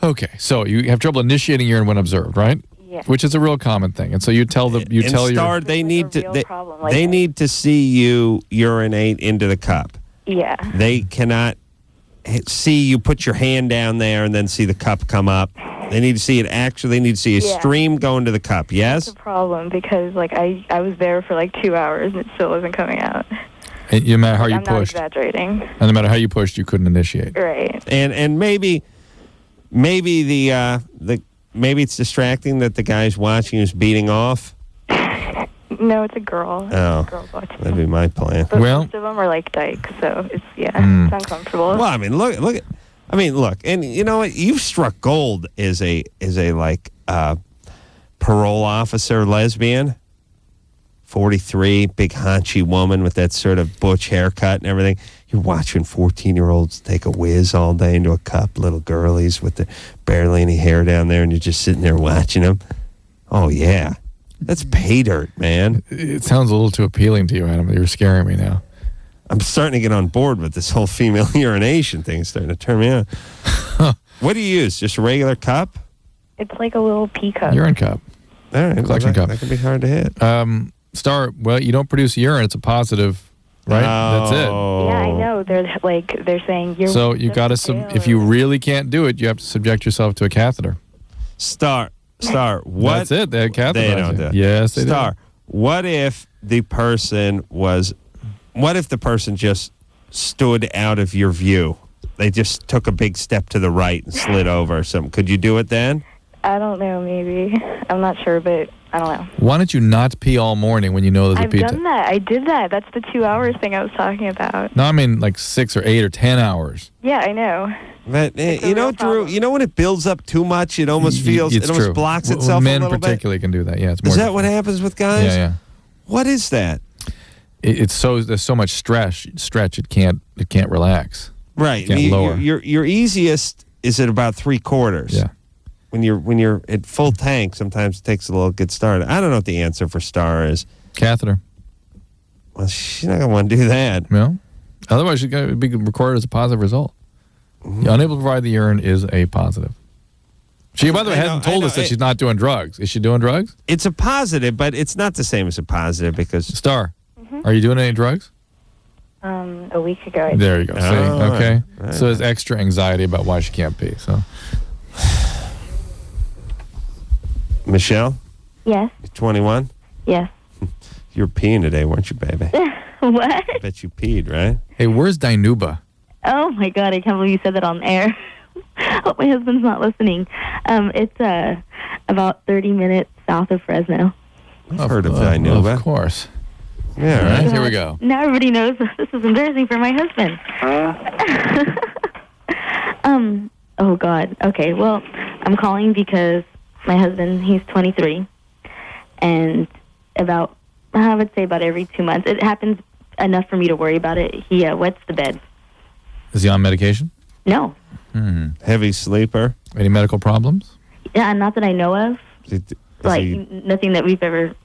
Okay, so you have trouble initiating urine when observed, right? Yeah. Which is a real common thing, and so you tell Star, they need to see you urinate into the cup. Yeah. They cannot see you put your hand down there and then see the cup come up. They need to see it actually. They need to see a stream going to the cup. Yes? That's a problem because, like, I was there for, like, 2 hours and it still wasn't coming out. And no matter how you I'm pushed. not exaggerating. And no matter how you pushed, you couldn't initiate. Right. And maybe maybe it's distracting that the guy's watching is beating off. No, it's a girl. Oh, Girls watching. that'd be my plan. But most of them are like dykes, so it's it's uncomfortable. Well, I mean, look. And you know what? You've struck gold as a like parole officer lesbian. 43, big haunchy woman with that sort of butch haircut and everything. You're watching 14-year-olds take a whiz all day into a cup, little girlies with barely any hair down there, and you're just sitting there watching them. Oh, yeah. That's pay dirt, man. It sounds a little too appealing to you, Adam. You're scaring me now. I'm starting to get on board with this whole female urination thing. It's starting to turn me on. What do you use? Just a regular cup? It's like a little pea cup. Urine cup. All right. Collection cup. That can be hard to hit. Star, well, you don't produce urine. It's a positive, right? That's it. Yeah, I know. They're saying you're. So you got to, if you really can't do it, you have to subject yourself to a catheter. Star, what? That's it. They have catheters. They don't do it. Yes, they do. What if the person just stood out of your view? They just took a big step to the right and slid over or something. Could you do it then? I don't know, maybe. I'm not sure, but I don't know. Why don't you not pee all morning when you know there's a pee? I've done that. I did that. That's the 2 hours thing I was talking about. No, I mean like 6 or 8 or 10 hours. Yeah, I know. But you know, Drew, you know when it builds up too much, it almost feels, it almost blocks itself a men little bit? Men particularly can do that, yeah. It's more Is that what happens with guys? Yeah. What is that? There's so much stretch it can't relax. Right. It can't lower. Your easiest is at about 3/4. Yeah. When you're at full tank, sometimes it takes a little get started. I don't know what the answer for Star is. Catheter. Well, she's not gonna want to do that. No. Otherwise, it would be recorded as a positive result. Mm-hmm. Unable to provide the urine is a positive. She, by the way, hasn't told us that she's not doing drugs. Is she doing drugs? It's a positive, but it's not the same as a positive because... Star, are you doing any drugs? A week ago. There you go. See? Okay. Right. So there's extra anxiety about why she can't pee. So, Michelle? Yes. You're 21? Yes. You were peeing today, weren't you, baby? What? I bet you peed, right? Hey, where's Dinuba? Oh, my God. I can't believe you said that on air. Hope my husband's not listening. It's about 30 minutes south of Fresno. I've heard of Dinuba. Of course. Yeah, all right. Here we go. Now everybody knows this is embarrassing for my husband. Oh, God. Okay, well, I'm calling because my husband, he's 23. And I would say about every 2 months, it happens enough for me to worry about it. He wets the bed. Is he on medication? No. Heavy sleeper? Any medical problems? Yeah, not that I know of. Nothing that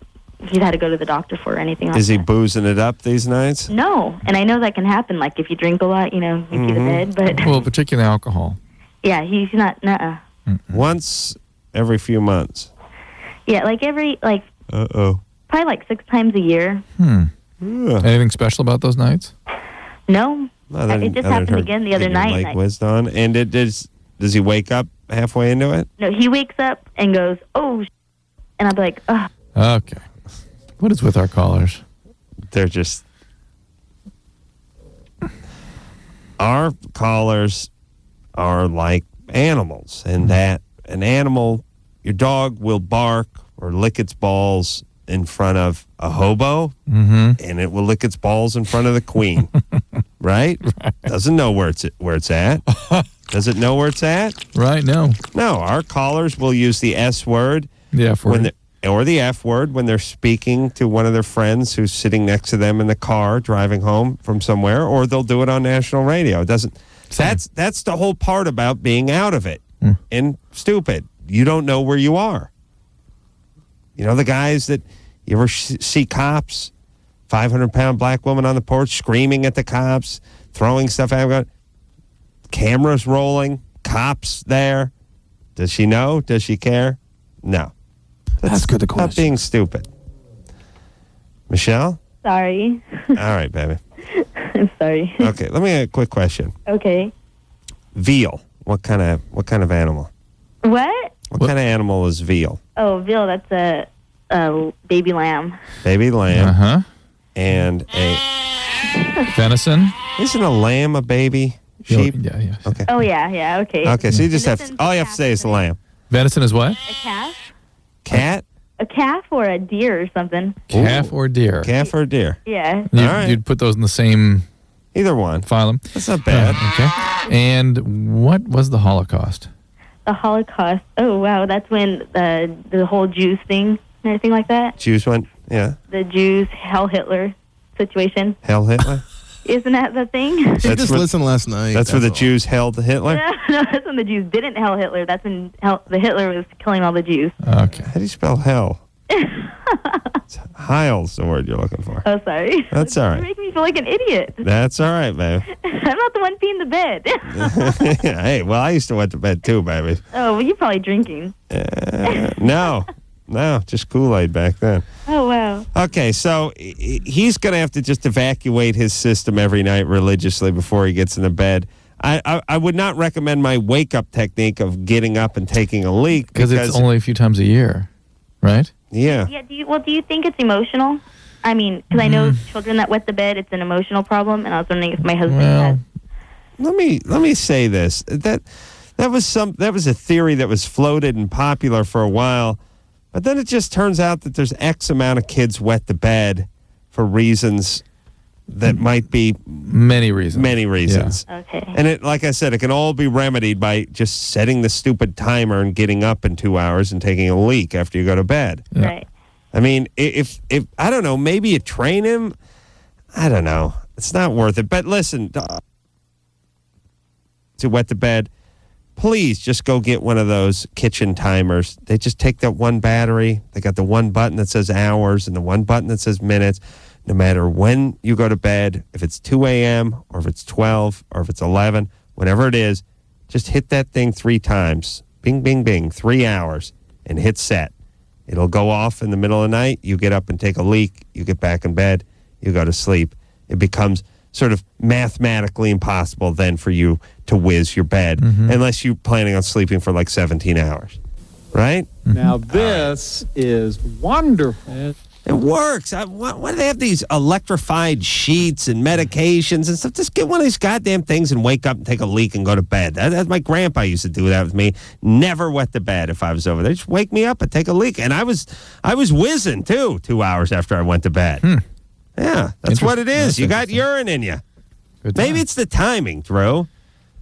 he's had to go to the doctor for or anything like that. Is he boozing it up these nights? No, and I know that can happen. Like if you drink a lot, you pee the bed. But well, particularly alcohol. Yeah, he's not. Once every few months. Yeah, probably like 6 times a year. Anything special about those nights? No. It just happened again the other night. Like whizzed on, and does he wake up halfway into it? No, he wakes up and goes, "Oh," and I'll be like, "Ugh." Okay. What is with our callers? They're just... Our callers are like animals, and that an animal, your dog will bark or lick its balls in front of a hobo, and it will lick its balls in front of the queen, right? Doesn't know where it's at. Does it know where it's at? Right, no. No, our callers will use the S word. The F word. Or the F word when they're speaking to one of their friends who's sitting next to them in the car driving home from somewhere, or they'll do it on national radio. It doesn't. That's the whole part about being out of it and stupid. You don't know where you are. You know the guys that you ever see cops, 500-pound black woman on the porch screaming at the cops, throwing stuff at them, cameras rolling, cops there. Does she know? Does she care? No. That's good. The question. Not being stupid. Michelle? Sorry. All right, baby. I'm sorry. Okay, let me ask a quick question. Okay. veal. What kind of animal? What? What kind of animal is veal? Oh, veal. That's a baby lamb. Baby lamb. Uh-huh. And a venison. Isn't a lamb a baby sheep? Yeah. Okay. Oh, yeah, okay. Okay, so you just all you have to say is lamb. Venison is what? A calf? Cat? A calf or a deer or something. Calf or deer? Calf or deer? Yeah. All right. You'd put those in the same... Either one. Phylum. That's not bad. Okay. And what was the Holocaust? The Holocaust. Oh, wow. That's when the whole Jews thing and everything like that. Jews went, yeah. The Jews, Hell Hitler situation. Hell Hitler? Isn't that the thing? She just listened last night. That's where the Jews held Hitler? No, that's when the Jews didn't hell Hitler. That's when the Hitler was killing all the Jews. Okay. How do you spell hell? Heil's the word you're looking for. Oh, sorry. That's all right. You make me feel like an idiot. That's all right, baby. I'm not the one peeing the bed. Hey, well, I used to went to bed too, baby. Oh, well, you're probably drinking. No, just Kool-Aid back then. Oh, wow. Okay, so he's going to have to just evacuate his system every night religiously before he gets into bed. I would not recommend my wake-up technique of getting up and taking a leak. Because it's only a few times a year, right? Yeah. Yeah. Do you think it's emotional? I mean, because I know children that wet the bed, it's an emotional problem, and I was wondering if my husband has. Let me say this. That was a theory that was floated and popular for a while, but then it just turns out that there's X amount of kids wet the bed for reasons that might be many reasons. Yeah. Okay. And it, like I said, it can all be remedied by just setting the stupid timer and getting up in 2 hours and taking a leak after you go to bed. Yeah. Right. I mean, if I don't know, maybe you train him. I don't know. It's not worth it. But listen, to wet the bed, please just go get one of those kitchen timers. They just take that one battery. They got the one button that says hours and the one button that says minutes. No matter when you go to bed, if it's 2 a.m. or if it's 12 or if it's 11, whatever it is, just hit that thing 3 times. Bing, bing, bing, 3 hours, and hit set. It'll go off in the middle of the night. You get up and take a leak. You get back in bed. You go to sleep. It becomes sort of mathematically impossible then for you to whiz your bed unless you're planning on sleeping for like 17 hours, right? Now this is wonderful. It works. Why do they have these electrified sheets and medications and stuff? Just get one of these goddamn things and wake up and take a leak and go to bed. That's my grandpa used to do that with me. Never wet the bed if I was over there. Just wake me up and take a leak. And I was whizzing too 2 hours after I went to bed. Yeah, that's what it is. You got urine in you. Maybe it's the timing, Drew.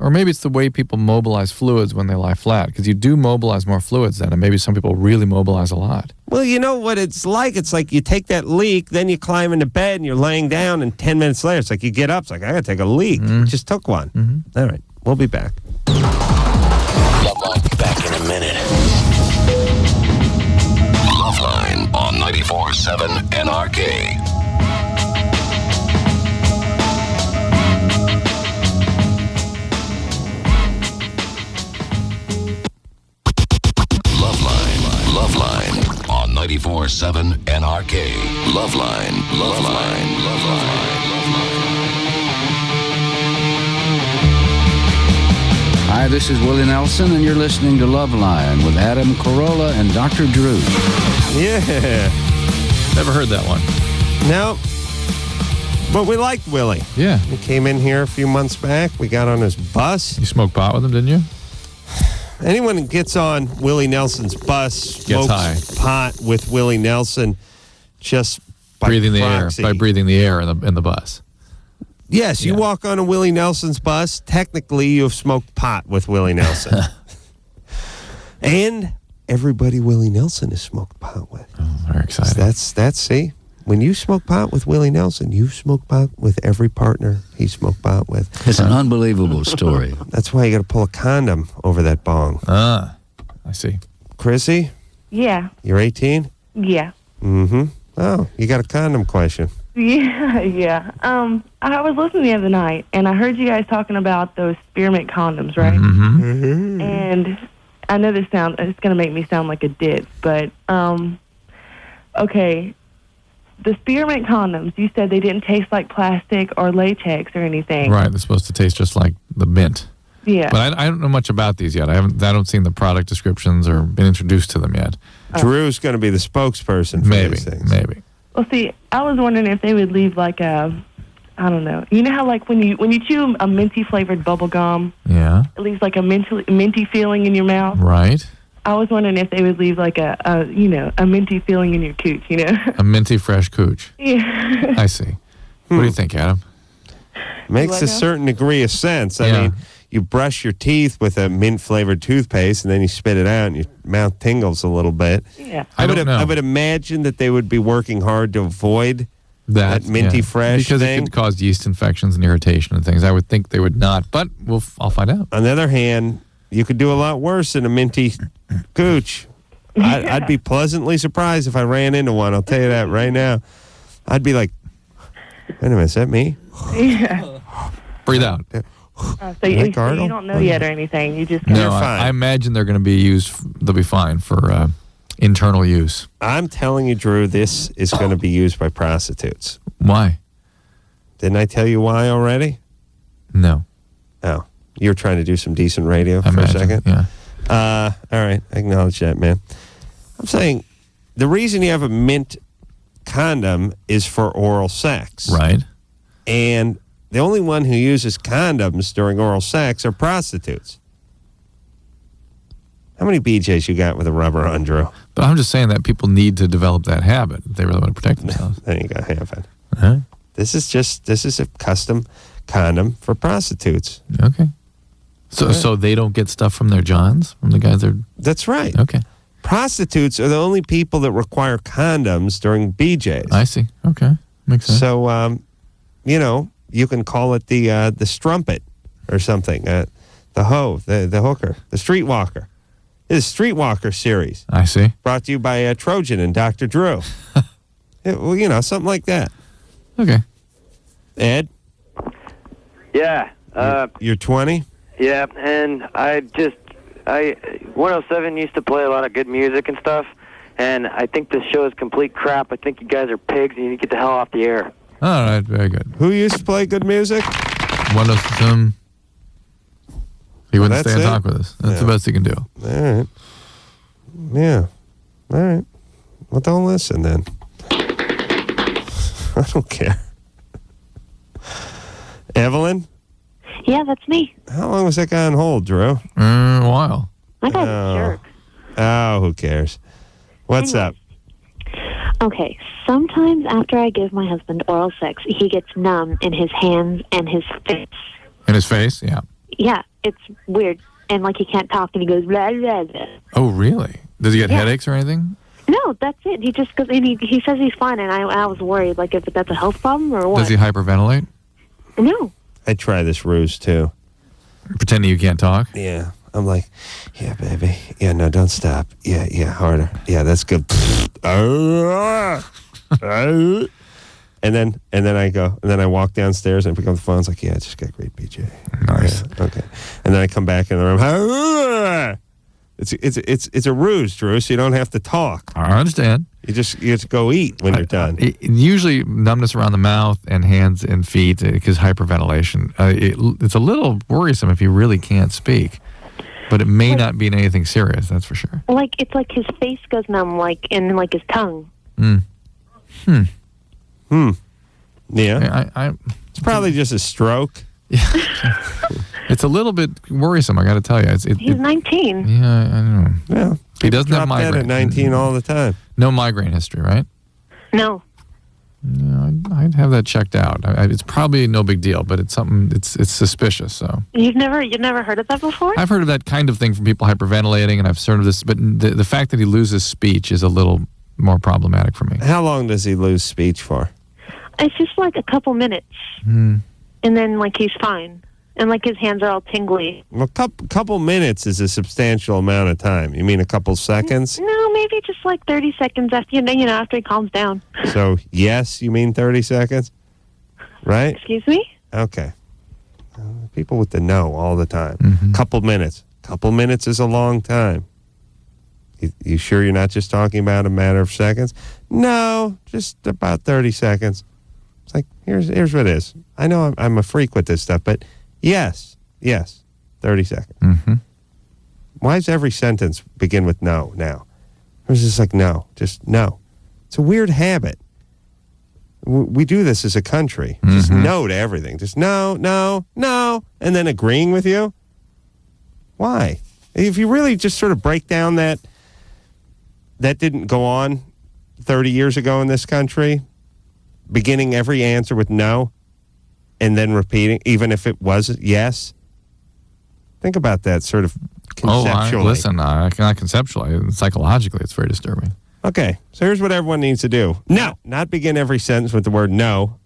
Or maybe it's the way people mobilize fluids when they lie flat, because you do mobilize more fluids then, and maybe some people really mobilize a lot. Well, you know what it's like? It's like you take that leak, then you climb into bed, and you're laying down, and 10 minutes later, it's like you get up, it's like, I got to take a leak. Just took one. All right, we'll be back. LoveLine, back in a minute. LoveLine on 94.7 NRK. LoveLine on 94.7 NRK. LoveLine. Hi, this is Willie Nelson, and you're listening to LoveLine with Adam Carolla and Dr. Drew. Yeah. Never heard that one. No. But we liked Willie. Yeah. He came in here a few months back. We got on his bus. You smoked pot with him, didn't you? Anyone who gets on Willie Nelson's bus Gets smokes high. pot with Willie Nelson just by Breathing proxy. the air, by breathing the air in the bus. Yes, you walk on a Willie Nelson's bus, technically you have smoked pot with Willie Nelson. And everybody Willie Nelson has smoked pot with. Oh, very exciting. That's see, when you smoke pot with Willie Nelson, you smoke pot with every partner he smoked pot with. It's an unbelievable story. That's why you got to pull a condom over that bong. I see. Chrissy, Yeah. you're 18? Yeah. Mm-hmm. Oh, you got a condom question. Yeah. I was listening the other night, and I heard you guys talking about those spearmint condoms, right? Mm-hmm. And I know it's going to make me sound like a ditz, but, okay. The spearmint condoms, you said they didn't taste like plastic or latex or anything. Right, they're supposed to taste just like the mint. Yeah. But I don't know much about these yet. I don't seen the product descriptions or been introduced to them yet. Drew's going to be the spokesperson for these things. Maybe. Well, see, I was wondering if they would leave like a, I don't know. You know how like when you chew a minty flavored bubble gum, Yeah. it leaves like a minty feeling in your mouth. Right. I was wondering if they would leave like a minty feeling in your cooch. You know. A minty fresh cooch. Yeah. I see. What do you think, Adam? Makes a certain degree of sense. I mean, you brush your teeth with a mint-flavored toothpaste, and then you spit it out, and your mouth tingles a little bit. Yeah. I would imagine that they would be working hard to avoid that minty fresh because thing. it could cause yeast infections and irritation and things. I would think they would not, but I'll find out. On the other hand, you could do a lot worse than a minty cooch. I'd be pleasantly surprised if I ran into one. I'll tell you that right now. I'd be like, wait a minute, is that me? Yeah. Breathe out. So you don't know yet or anything. You just no. I imagine they're going to be used. They'll be fine for internal use. I'm telling you, Drew, this is going to be used by prostitutes. Why? Didn't I tell you why already? No. Oh, you were trying to do some decent radio for a imagine, second? Yeah. All right, I acknowledge that, man. I'm saying the reason you have a mint condom is for oral sex. Right. And the only one who uses condoms during oral sex are prostitutes. How many BJs you got with a rubber on, Drew? But I'm just saying that people need to develop that habit if they really want to protect themselves. Then you got to have it. Huh? This is a custom condom for prostitutes. Okay. So they don't get stuff from their johns, from the guys that are... That's right. Okay. Prostitutes are the only people that require condoms during BJs. I see. Okay. Makes sense. So, you can call it the strumpet or something. The hoe, the hooker, the streetwalker. It's a Streetwalker series. I see. Brought to you by Trojan and Dr. Drew. Something like that. Okay. Ed? Yeah. You're 20? Yeah, and 107 used to play a lot of good music and stuff, and I think this show is complete crap. I think you guys are pigs and you need to get the hell off the air. All right, very good. Who used to play good music? One of them. He wouldn't that's stay and it? talk with us. That's the best he can do. All right. Yeah. All right. Well, don't listen then. I don't care. Evelyn? Yeah, that's me. How long was that guy on hold, Drew? A while. That guy's a jerk. Oh, who cares? What's up? Okay, sometimes after I give my husband oral sex, he gets numb in his hands and his face. In his face? Yeah. Yeah, it's weird. And like he can't talk and he goes blah, blah, blah. Oh, really? Does he get headaches or anything? No, that's it. He just goes, and he says he's fine, and I was worried, like if that's a health problem or what. Does he hyperventilate? No. I try this ruse too. Pretending you can't talk? Yeah. I'm like, yeah, baby. Yeah, no, don't stop. Yeah, harder. Yeah, that's good. And then I go, and then I walk downstairs and I pick up the phone. It's like, yeah, I just got great BJ. Nice. Yeah, okay. And then I come back in the room. It's a ruse, Drew, so you don't have to talk. I understand. You just go eat when you're done. Usually numbness around the mouth and hands and feet because hyperventilation. It's a little worrisome if you really can't speak. But it may not be anything serious, that's for sure. Like, it's like his face goes numb, like, and like his tongue. Yeah. It's probably just a stroke. It's a little bit worrisome, I got to tell you. He's 19. Yeah, I don't know. Yeah. He doesn't have Drop dead migraine. at 19 all the time. No migraine history, right? No. Yeah, I'd have that checked out. It's probably no big deal, but it's something. It's suspicious. So You've never heard of that before? I've heard of that kind of thing from people hyperventilating, and I've heard of this. But the fact that he loses speech is a little more problematic for me. How long does he lose speech for? It's just like a couple minutes, and then like he's fine, and like his hands are all tingly. Well, couple minutes is a substantial amount of time. You mean a couple seconds? No, maybe just like 30 seconds after after he calms down. So yes, you mean 30 seconds, right? Excuse me? Okay. People with the no all the time. Couple minutes. Couple minutes is a long time. You sure you're not just talking about a matter of seconds? No, just about 30 seconds. It's like, here's what it is. I know I'm a freak with this stuff, but yes, 30 seconds. Mm-hmm. Why does every sentence begin with no now? Or is it just like no? Just no. It's a weird habit. We do this as a country. Just no to everything. Just no, no, no, and then agreeing with you. Why? If you really just sort of break down that didn't go on 30 years ago in this country, beginning every answer with no, and then repeating, even if it was yes. Think about that sort of conceptually. Not conceptually. Psychologically, it's very disturbing. Okay, so here's what everyone needs to do. No, not begin every sentence with the word no,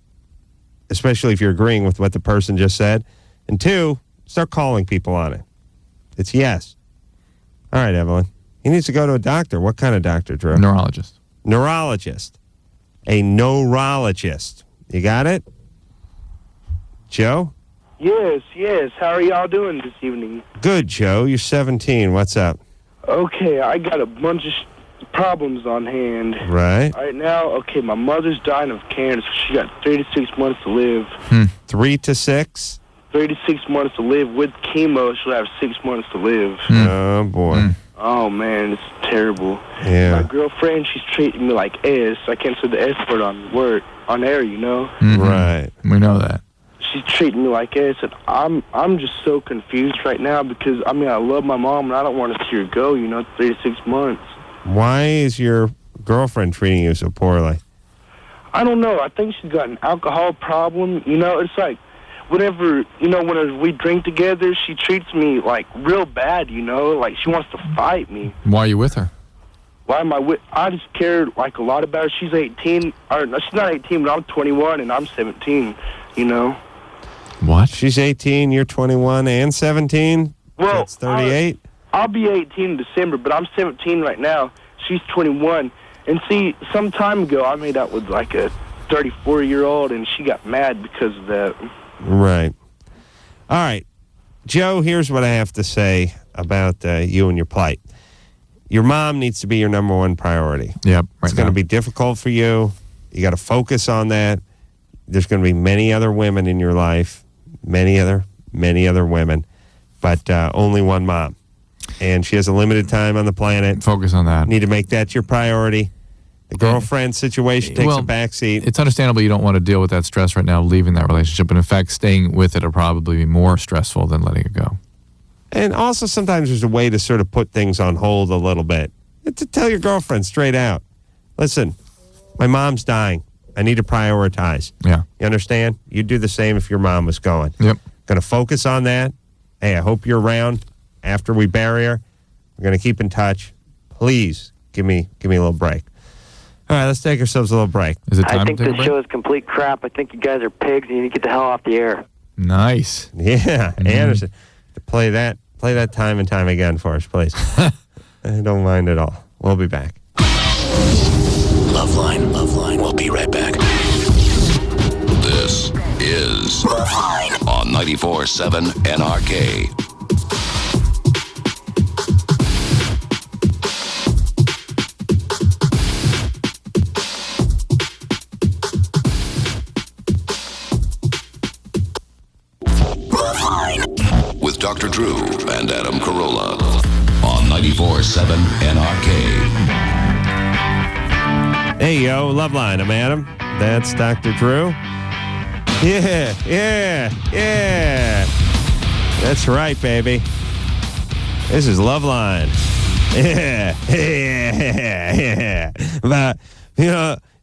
especially if you're agreeing with what the person just said. And 2, start calling people on it. It's yes. All right, Evelyn. He needs to go to a doctor. What kind of doctor, Drew? Neurologist. Neurologist. A neurologist. You got it? Joe? Yes. How are y'all doing this evening? Good, Joe. You're 17. What's up? Okay, I got a bunch of problems on hand. Right. Right now, okay, my mother's dying of cancer. She got 36 months to live. 3 to 6? 36 months to live. With chemo, she'll have 6 months to live. Oh, boy. Oh, man, it's terrible. Yeah. My girlfriend, she's treating me like S. I can't say the S word on air, you know? Right. We know that. She's treating me like S, and I'm just so confused right now because, I mean, I love my mom, and I don't want to see her go, 36 months. Why is your girlfriend treating you so poorly? I don't know. I think she's got an alcohol problem. It's like whenever we drink together, she treats me like real bad, like she wants to fight me. Why are you with her? Why am I with? I just care like a lot about her. She's 18, or no, she's not 18, but I'm 21 and I'm 17, What? She's 18, you're 21 and 17? Well, that's 38? I'll be 18 in December, but I'm 17 right now. She's 21. And see, some time ago, I made out with like a 34-year-old, and she got mad because of that. Right. All right. Joe, here's what I have to say about you and your plight. Your mom needs to be your number one priority. Yep. It's going to be difficult for you. You got to focus on that. There's going to be many other women in your life, many other women, but only one mom. And she has a limited time on the planet. Focus on that. Need to make that your priority. The girlfriend situation takes a backseat. It's understandable you don't want to deal with that stress right now, leaving that relationship. But in fact, staying with it will probably be more stressful than letting it go. And also sometimes there's a way to sort of put things on hold a little bit. To tell your girlfriend straight out, listen, my mom's dying. I need to prioritize. Yeah. You understand? You'd do the same if your mom was going. Yep. Going to focus on that. Hey, I hope you're around after we bury her. We're going to keep in touch. Please give me a little break. All right, let's take ourselves a little break. Is it I think this show is complete crap. I think you guys are pigs and you need to get the hell off the air. Nice. Yeah, Anderson. To play that time and time again for us, please. I don't mind at all. We'll be back. LoveLine. We'll be right back. This is LoveLine on 94.7 NRK. With Dr. Drew and Adam Carolla on 94.7 NRK. Hey, yo, LoveLine. I'm Adam. That's Dr. Drew. Yeah. That's right, baby. This is LoveLine. Yeah.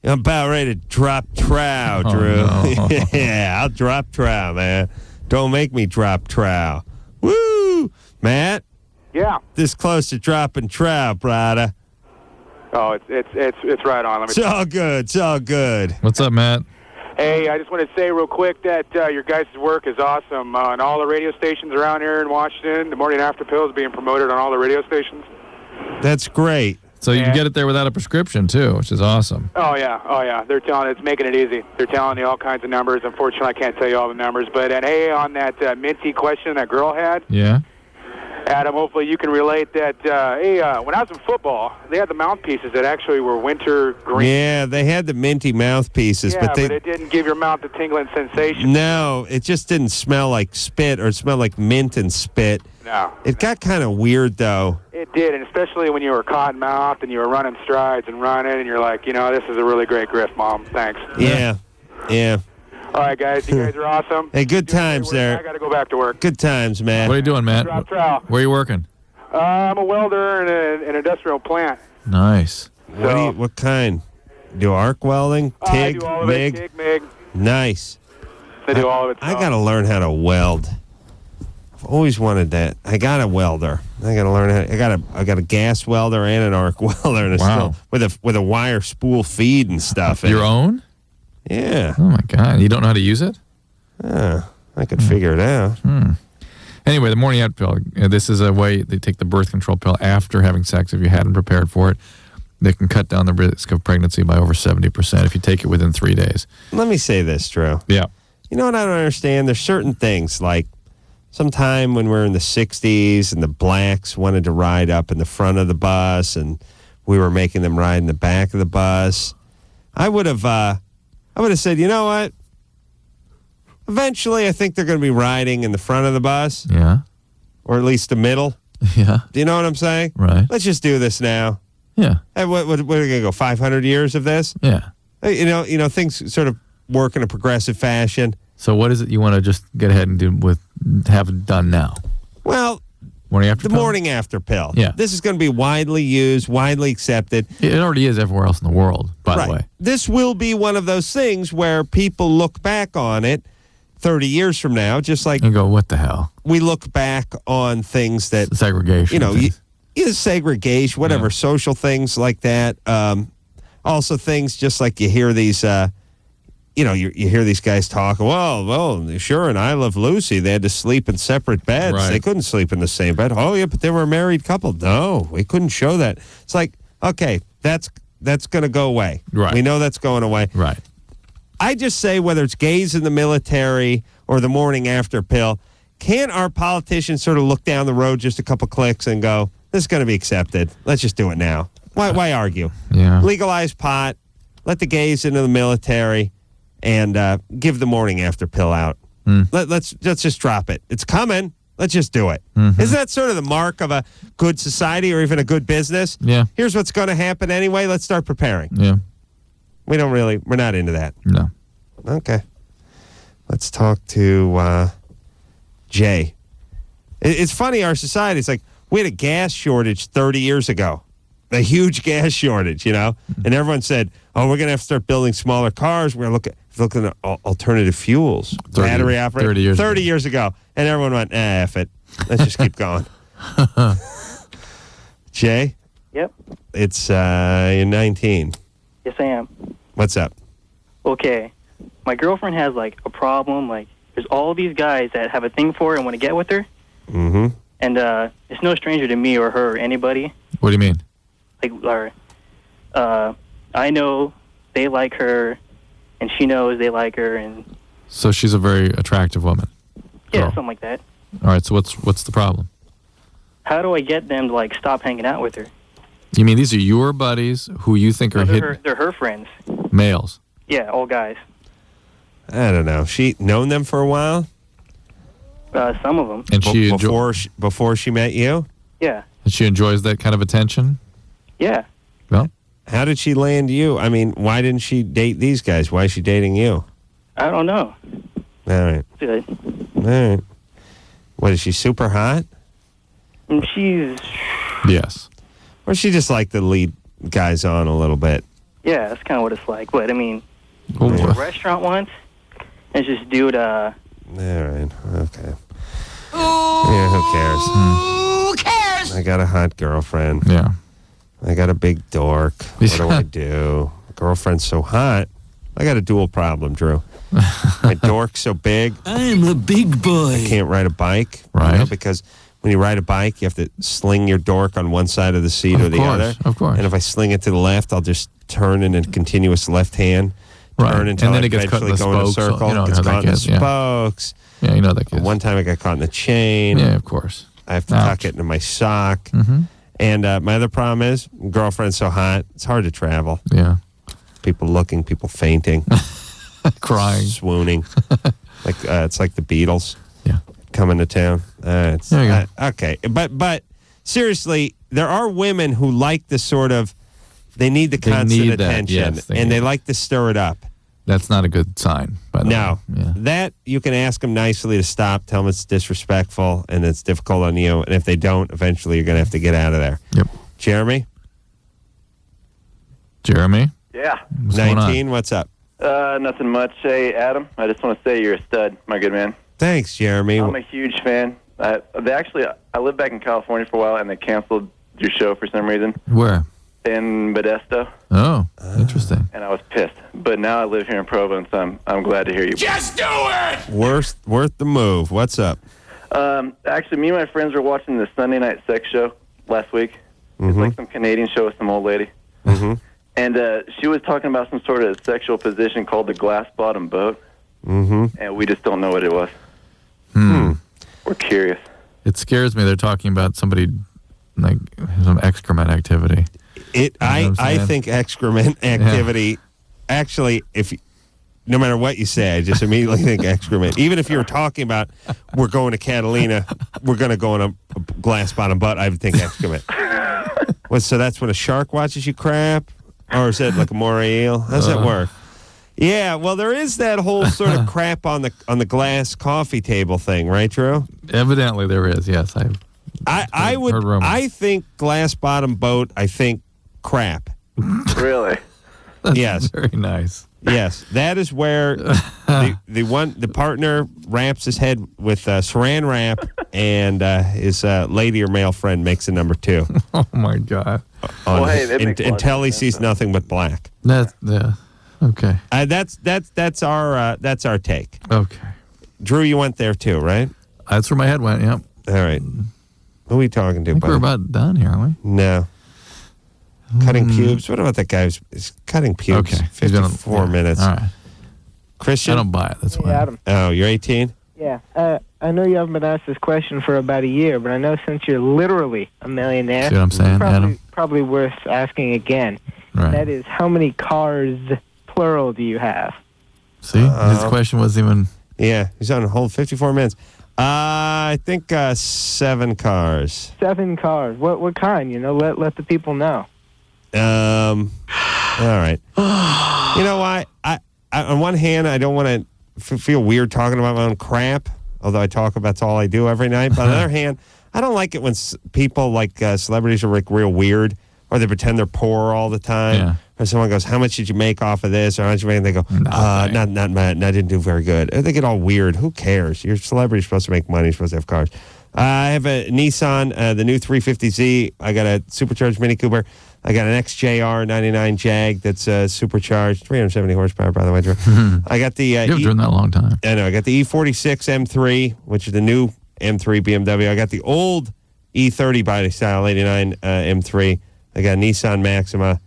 I'm about ready to drop trow, Drew. No. Yeah, I'll drop trow, man. Don't make me drop trow. Woo! Matt? Yeah. This close to dropping trow, brother. Oh, it's right on. It's all good. What's up, Matt? Hey, I just want to say real quick that your guys' work is awesome. On all the radio stations around here in Washington, the morning after pill is being promoted on all the radio stations. That's great. So you can get it there without a prescription, too, which is awesome. Oh, yeah. They're telling it's making it easy. They're telling you all kinds of numbers. Unfortunately, I can't tell you all the numbers. But, hey, on that minty question that girl had. Yeah. Adam, hopefully you can relate that, when I was in football, they had the mouthpieces that actually were winter green. Yeah, they had the minty mouthpieces, Yeah, but it didn't give your mouth the tingling sensation. No, it just didn't smell like spit or it smelled like mint and spit. No. It got kind of weird, though. It did, and especially when you were cotton-mouthed and you were running strides and running, and you're like, this is a really great grift, Mom. Thanks. Yeah. All right, guys. You guys are awesome. Hey, good times there. I got to go back to work. Good times, man. What are you doing, Matt? Drop trowel. Where are you working? I'm a welder in an industrial plant. Nice. What kind? Do arc welding? I TIG? do all of MIG? it. TIG, MIG. Nice. I do all of it. I got to learn how to weld. I've always wanted that. I got a welder. I got to learn how. I got a gas welder and an arc welder, and Wow. with a wire spool feed and stuff. Your own? Yeah. Oh, my God. You don't know how to use it? I could figure it out. Anyway, the morning out pill, this is a way they take the birth control pill after having sex. If you hadn't prepared for it, they can cut down the risk of pregnancy by over 70% if you take it within 3 days. Let me say this, Drew. Yeah. You know what I don't understand? There's certain things like sometime when we're in the 60s and the blacks wanted to ride up in the front of the bus and we were making them ride in the back of the bus. I would have said, you know what? Eventually, I think they're going to be riding in the front of the bus. Yeah. Or at least the middle. Yeah. Do you know what I'm saying? Right. Let's just do this now. Yeah. Hey, what are we going to go, 500 years of this? Yeah. Hey, you know, things sort of work in a progressive fashion. So what is it you want to just get ahead and have it done now? Well, morning after the pill? morning after pill. Yeah. This is going to be widely used, widely accepted. It already is everywhere else in the world, by the way. This will be one of those things where people look back on it 30 years from now, just like... And go, what the hell? We look back on things that... Segregation. You know, segregation, whatever, social things like that. Also things just like you hear these... you hear these guys talk, well, sure, and I Love Lucy, they had to sleep in separate beds. Right. They couldn't sleep in the same bed. Oh, yeah, but they were a married couple. No, we couldn't show that. It's like, okay, that's going to go away. Right. We know that's going away. Right. I just say whether it's gays in the military or the morning after pill, can't our politicians sort of look down the road just a couple clicks and go, this is going to be accepted. Let's just do it now. Why argue? Yeah. Legalize pot, let the gays into the military, and give the morning after pill out. Let's just drop it. It's coming. Let's just do it. Mm-hmm. Isn't that sort of the mark of a good society or even a good business? Yeah. Here's what's going to happen anyway. Let's start preparing. Yeah. We're not into that. No. Okay. Let's talk to Jay. It's funny, our society, it's like we had a gas shortage 30 years ago. A huge gas shortage, you know? And everyone said, we're going to have to start building smaller cars. We're looking at alternative fuels, battery operated. 30 years ago. And everyone went, F it. Let's just keep going. Jay? Yep. It's you're 19. Yes, I am. What's up? Okay. My girlfriend has, a problem. There's all these guys that have a thing for her and want to get with her. Mm-hmm. And it's no stranger to me or her or anybody. What do you mean? I know they like her, and she knows they like her, and... So she's a very attractive woman. Yeah, something like that. All right, so what's the problem? How do I get them to, stop hanging out with her? You mean these are your buddies who you think are hidden? They're her friends. Males. Yeah, all guys. I don't know. She known them for a while? Some of them. And she before she met you? Yeah. And she enjoys that kind of attention? Yeah. Well, how did she land you? I mean, why didn't she date these guys? Why is she dating you? I don't know. All right. Good. All right. What, is she super hot? She's... Yes. Or she just like to lead guys on a little bit? Yeah, that's kind of what it's like. But, I mean, went to a restaurant once, and this dude, All right. Okay. Yeah, who cares? Who cares? I got a hot girlfriend. Yeah. I got a big dork. What do I do? Girlfriend's so hot. I got a dual problem, Drew. My dork's so big. I'm a big boy. I can't ride a bike. Right. You know, because when you ride a bike, you have to sling your dork on one side of the seat or the other. Of course. And if I sling it to the left, I'll just turn in a continuous left hand. Right. Turn until And then I it gets cut in eventually the go in a spokes, circle. you know It gets how that caught in the gets, yeah. spokes. Yeah, you know that gets. One time I got caught in the chain. Yeah, of course. I have to tuck it into my sock. Mm-hmm. And my other problem is, girlfriend's so hot, it's hard to travel. Yeah. People looking, people fainting. Crying. Swooning. It's like the Beatles. Yeah. Coming to town. There you go. Okay. But seriously, there are women who like the sort of, they need the constant need that, attention. yes, and they like to stir it up. That's not a good sign, by the way. Yeah. That you can ask them nicely to stop, tell them it's disrespectful and it's difficult on you. And if they don't, eventually you're going to have to get out of there. Yep. Jeremy? Yeah. 19, what's up? Nothing much. Hey, Adam, I just want to say you're a stud, my good man. Thanks, Jeremy. I'm a huge fan. I lived back in California for a while, and they canceled your show for some reason. Where? In Modesto. Oh, interesting. And I was pissed. But now I live here in Provo, so I'm glad to hear you. Just do it! Worth the move. What's up? Actually, me and my friends were watching the Sunday Night Sex show last week. It's like some Canadian show with some old lady. Mm-hmm. And she was talking about some sort of sexual position called the glass bottom boat. Mm-hmm. And we just don't know what it was. We're curious. It scares me. They're talking about somebody, like, some excrement activity. I think excrement activity, actually, no matter what you say, I just immediately think excrement. Even if you're talking about, we're going to Catalina, we're going to go on a glass bottom butt, I would think excrement. So that's when a shark watches you crap? Or is that like a moray eel? How does that work? Yeah, well, there is that whole sort of crap on the glass coffee table thing, right, Drew? Evidently there is, yes. I think glass bottom boat, I think crap. Really? Yes. Very nice. Yes, that is where the partner wraps his head with saran wrap, and his lady or male friend makes a number 2. Oh my God! Until he sees nothing but black. Okay. That's our take. Okay. Drew, you went there too, right? That's where my head went. Yep. All right. Who are we talking to? I think we're about done here, aren't we? No. Cutting pubes. What about that guy who's cutting pubes? Okay. 54 minutes. All right. Christian? I don't buy it. That's why. Adam. Oh, you're 18? Yeah. I know you haven't been asked this question for about a year, but I know since you're literally a millionaire, see what I'm saying, Adam? Probably worth asking again. Right. That is, how many cars, plural, do you have? See? His question wasn't even... Yeah. He's on hold 54 minutes. I think 7 cars. 7 cars. What kind? Let the people know. All right. You know why? I on one hand, I don't want to feel weird talking about my own crap, although I talk about that's all I do every night. But on the other hand, I don't like it when people like celebrities are like real weird, or they pretend they're poor all the time. Yeah. Or someone goes, "How much did you make off of this?" Or "How much did you make?" And they go, "Not much. I didn't do very good." Or they get all weird. Who cares? You're a celebrity. You're supposed to make money. You're supposed to have cars. I have a Nissan, the new 350Z. I got a supercharged Mini Cooper. I got an XJR 99 Jag that's supercharged, 370 horsepower, by the way, Drew. I got the... You've driven that a long time. I know. I got the E46 M3, which is the new M3 BMW. I got the old E30 body style 89 M3. I got a Nissan Maxima,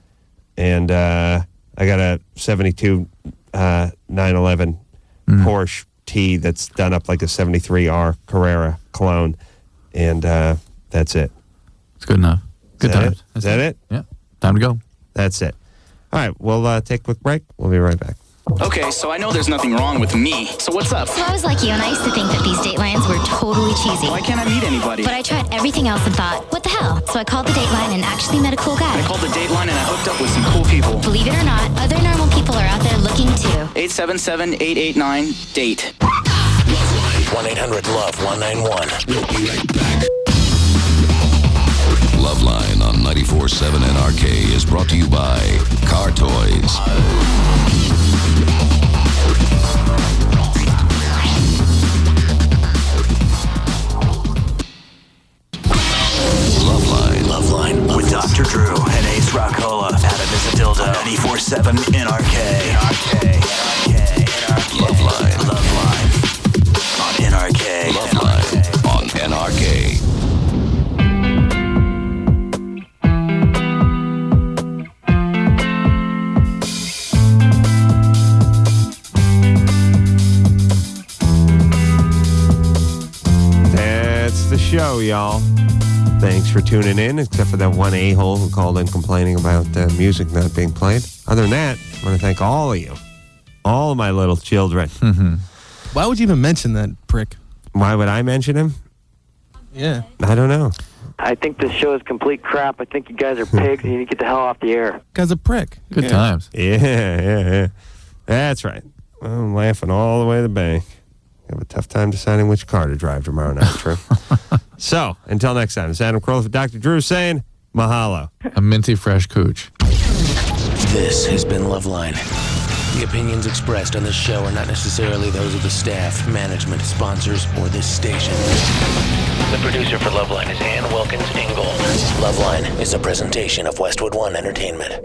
and I got a 72 911 Porsche T that's done up like a 73R Carrera clone, and that's it. It's good enough. Good times. Is that it? Yeah. Time to go. That's it. All right. We'll take a quick break. We'll be right back. Okay, so I know there's nothing wrong with me. So what's up? So I was like you, and I used to think that these Datelines were totally cheesy. Why can't I meet anybody? But I tried everything else and thought, what the hell? So I called the Dateline and actually met a cool guy. I called the Dateline and I hooked up with some cool people. Believe it or not, other normal people are out there looking too. 877-889-DATE. 1-800-LOVE-191. We'll be right back. LoveLine on 94.7 NRK is brought to you by Car Toys. LoveLine with Dr. Drew and Ace Rockola. Adam is a dildo. 94.7 NRK. LoveLine on NRK. LoveLine on NRK. show, y'all. Thanks for tuning in, except for that one a-hole who called in complaining about music not being played. Other than that, I want to thank all of you. All of my little children. Why would you even mention that prick? Why would I mention him? Yeah. I don't know. I think this show is complete crap. I think you guys are pigs and you need to get the hell off the air. Guy's a prick. Good times. Yeah. That's right. I'm laughing all the way to the bank. Have a tough time deciding which car to drive tomorrow night, True. So, until next time, it's Adam Carolla for Dr. Drew saying mahalo. A minty fresh cooch. This has been LoveLine. The opinions expressed on this show are not necessarily those of the staff, management, sponsors, or this station. The producer for LoveLine is Ann Wilkins Ingold. LoveLine is a presentation of Westwood One Entertainment.